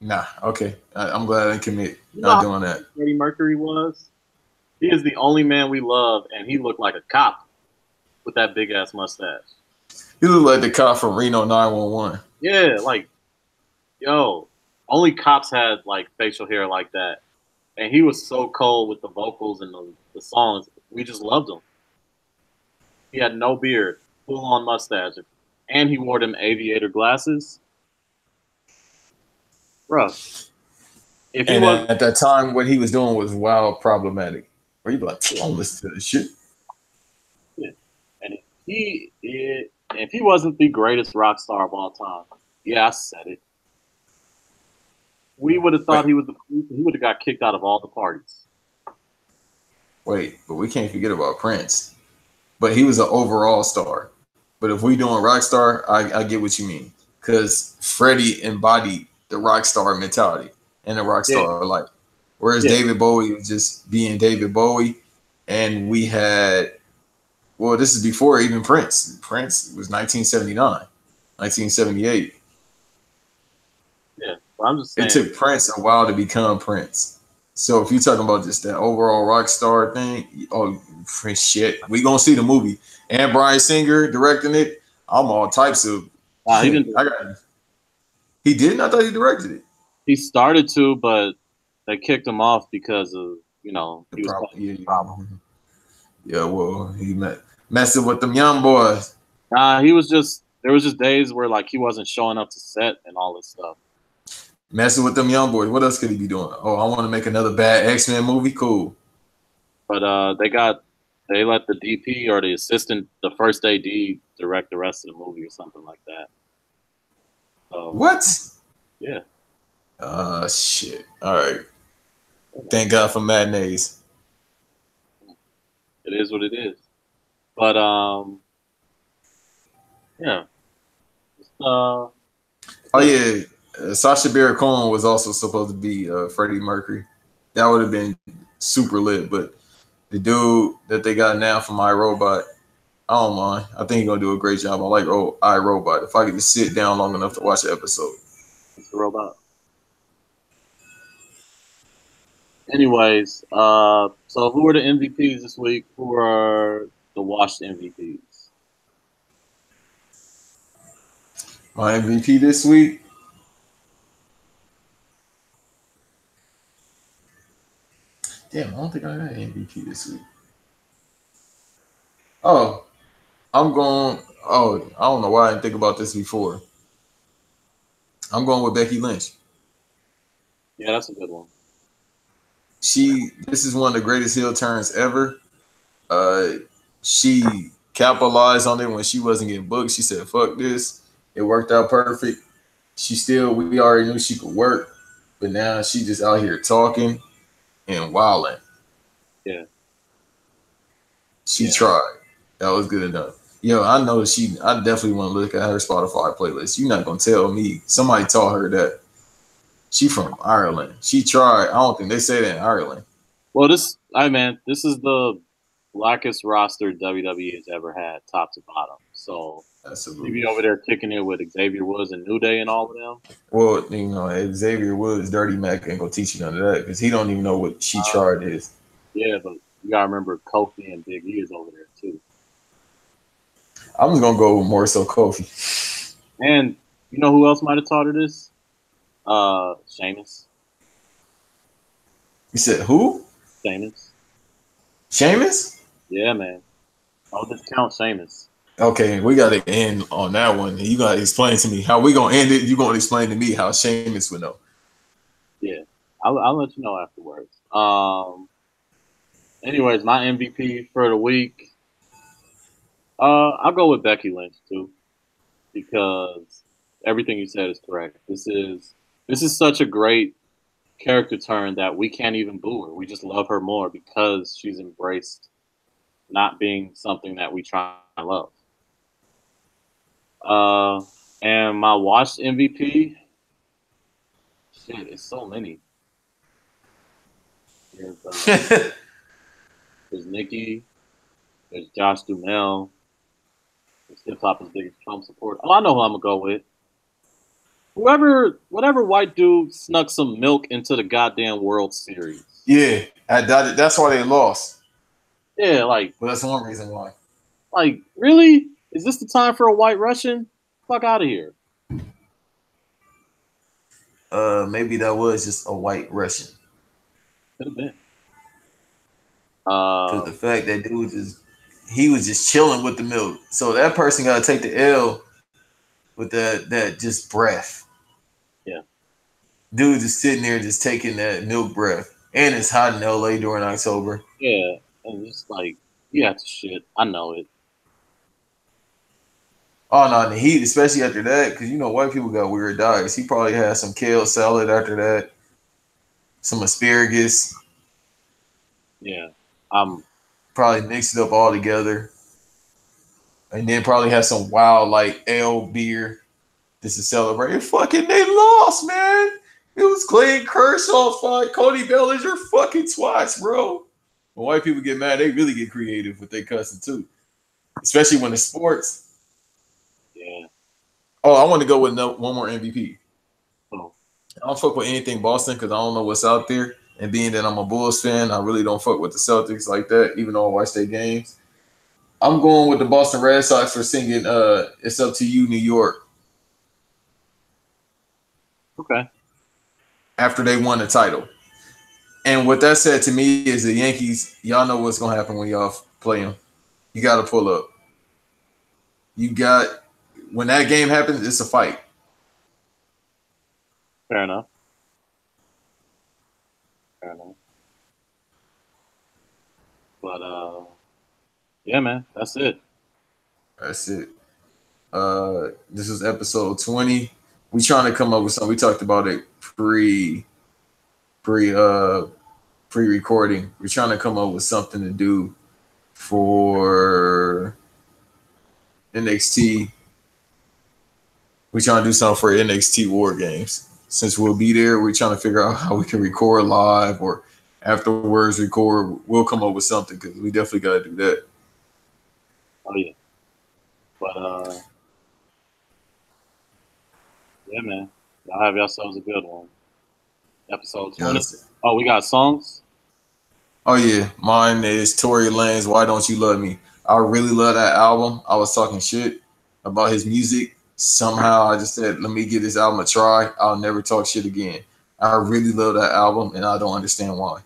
Nah, okay. I'm glad I didn't commit. Not doing that. Freddie Mercury was? He is the only man we love, and he looked like a cop with that big-ass mustache. He looked like the cop from Reno 911. Yeah, like, yo, only cops had, like, facial hair like that. And he was so cold with the vocals and the songs. We just loved him. He had no beard, full-on mustache. And he wore them aviator glasses. Bro. At that time, what he was doing was wild problematic. Or you be like, I don't listen to this shit. Yeah. And if he wasn't the greatest rock star of all time, yeah, I said it. We would have thought Wait, he would have got kicked out of all the parties. but we can't forget about Prince. But he was an overall star. But if we doing rock star, I get what you mean. Because Freddie embodied the rock star mentality and the rock Yeah, star life. Whereas yeah, David Bowie was just being David Bowie. And we had, well, this is before even Prince. Prince was 1979, 1978. yeah. But I'm just It saying, took Prince a while to become Prince. So if you're talking about just that overall rock star thing, oh shit, we gonna see the movie. And Bryan Singer directing it. I'm all types of. he didn't. I got. He didn't. I thought he directed it. He started to, but they kicked him off because of he was causing Yeah, problems. yeah. Well, he messing with them young boys. Nah, he was just there was just days where like he wasn't showing up to set and all this stuff. Messing with them young boys. What else could he be doing? Oh, I want to make another bad X-Men movie. Cool. But they let the DP or the assistant, the first AD, direct the rest of the movie or something like that. So What? yeah, Shit. All right. Thank God for matinees. it is what it is. But yeah. Oh yeah, Sacha Baron Cohen was also supposed to be Freddie Mercury. That would have been super lit. But the dude that they got now from iRobot, I don't mind. I think he's gonna do a great job. I like iRobot. If I could just sit down long enough to watch the episode. It's a robot. Anyways, so who are the MVPs this week? Who are the washed MVPs? My MVP this week. Damn, I don't think I got an MVP this week. Oh, I'm going. Oh, I don't know why I didn't think about this before. I'm going with Becky Lynch. Yeah, that's a good one. This is one of the greatest heel turns ever. She capitalized on it when she wasn't getting booked. She said, "Fuck this." It worked out perfect. We already knew she could work, but now she just out here talking and wilding. Yeah. She tried. That was good enough. Yo, I know I definitely want to look at her Spotify playlist. You're not going to tell me. Somebody taught her that. She from Ireland. She tried. I don't think they say that in Ireland. Well, this is the blackest roster WWE has ever had, top to bottom. So Absolutely. you be over there kicking it with Xavier Woods and New Day and all of them. Well, Xavier Woods, Dirty Mac ain't gonna teach you none of that because he don't even know what she tried is. Yeah, but you gotta remember Kofi and Big E is over there too. I'm just gonna go with more so Kofi. And you know who else might have taught her this? Sheamus. You said who? Sheamus. Sheamus? Yeah, man. I'll discount Sheamus. Okay, we gotta end on that one. You gotta explain to me how we gonna end it. You gonna explain to me how Sheamus would know. Yeah, I'll let you know afterwards. Anyways, my MVP for the week. I'll go with Becky Lynch too, because everything you said is correct. This is such a great character turn that we can't even boo her. We just love her more because she's embraced not being something that we try to love. And my watched MVP, shit, it's so many. There's Nikki, there's Josh Duhamel, there's Hip Hop's biggest Trump supporter. Oh, I know who I'm gonna go with. Whatever white dude snuck some milk into the goddamn World Series. Yeah, that's why they lost. Yeah, like. Well, that's one reason why. Like, really? Is this the time for a white Russian? Fuck out of here. Maybe that was just a white Russian. Could have been. Because the fact that dude he was just chilling with the milk. So that person got to take the L with that just breath. Yeah. Dude just sitting there just taking that milk breath. And it's hot in LA during October. Yeah, and it's like you have to shit. I know it. Oh no, the heat, especially after that, because you know white people got weird diets. He probably had some kale salad after that, some asparagus, Yeah, I'm. probably mixed it up all together, and then probably had some wild like ale beer just to celebrate. And fucking they lost, man. It was Clay Kershaw fight Cody Bellinger, fucking twats, bro. When white people get mad, they really get creative with their cussing too, especially when it's sports. Yeah. Oh, I want to go with one more MVP. Oh, I don't fuck with anything Boston because I don't know what's out there. And being that I'm a Bulls fan, I really don't fuck with the Celtics like that, even though I watch their games. I'm going with the Boston Red Sox for singing It's Up to You, New York, okay. after they won the title. And what that said to me is the Yankees, y'all know what's going to happen when y'all play them. You got to pull up. You got, when that game happens, it's a fight. Fair enough. Fair enough. But yeah, man, that's it. That's it. This is episode 20. We trying to come up with something. We talked about it pre pre-recording. We're trying to come up with something to do for NXT. We're trying to do something for NXT War Games. Since we'll be there, we're trying to figure out how we can record live or afterwards record. We'll come up with something because we definitely got to do that. Oh yeah. But yeah, man. Y'all have yourselves a good one. Episode 20. Yes. Oh, we got songs? Oh yeah, mine is Tory Lanez. Why Don't You Love Me? I really love that album. I was talking shit about his music. Somehow I just said, let me give this album a try. I'll never talk shit again. I really love that album, and I don't understand why.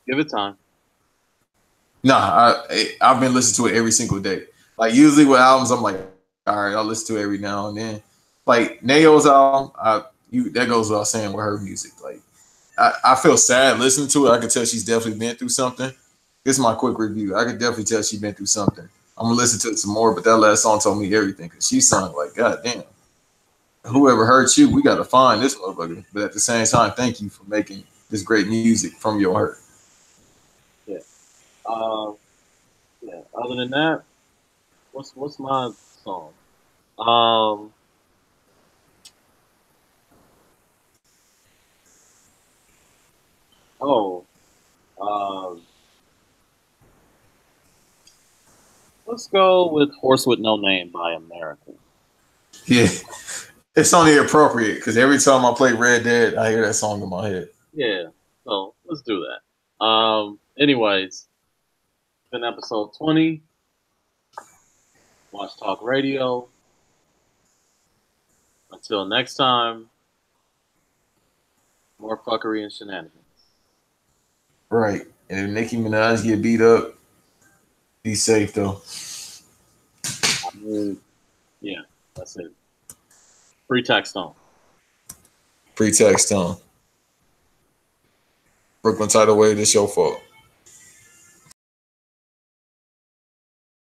Give it time. Nah, I've been listening to it every single day. Like usually with albums, I'm like, all right, I'll listen to it every now and then. Like Nao's album, that goes without saying with her music. Like I feel sad listening to it. I can tell she's definitely been through something. This is my quick review. I can definitely tell she's been through something. I'm gonna listen to it some more, but that last song told me everything because she sounded like, God damn, whoever hurt you, we gotta find this motherfucker. But at the same time, thank you for making this great music from your heart. Yeah. Yeah. Other than that, what's my song? Um. Oh. Um. Let's go with "Horse with No Name" by America. Yeah, it's only appropriate because every time I play Red Dead, I hear that song in my head. Yeah. So let's do that. Anyways, it's been episode 20. Watch Talk Radio. Until next time, more fuckery and shenanigans. Right. And if Nicki Minaj get beat up, be safe though. I mean, yeah, that's it. Free text on. Pretext on. Brooklyn Tidal Wave, this your fault.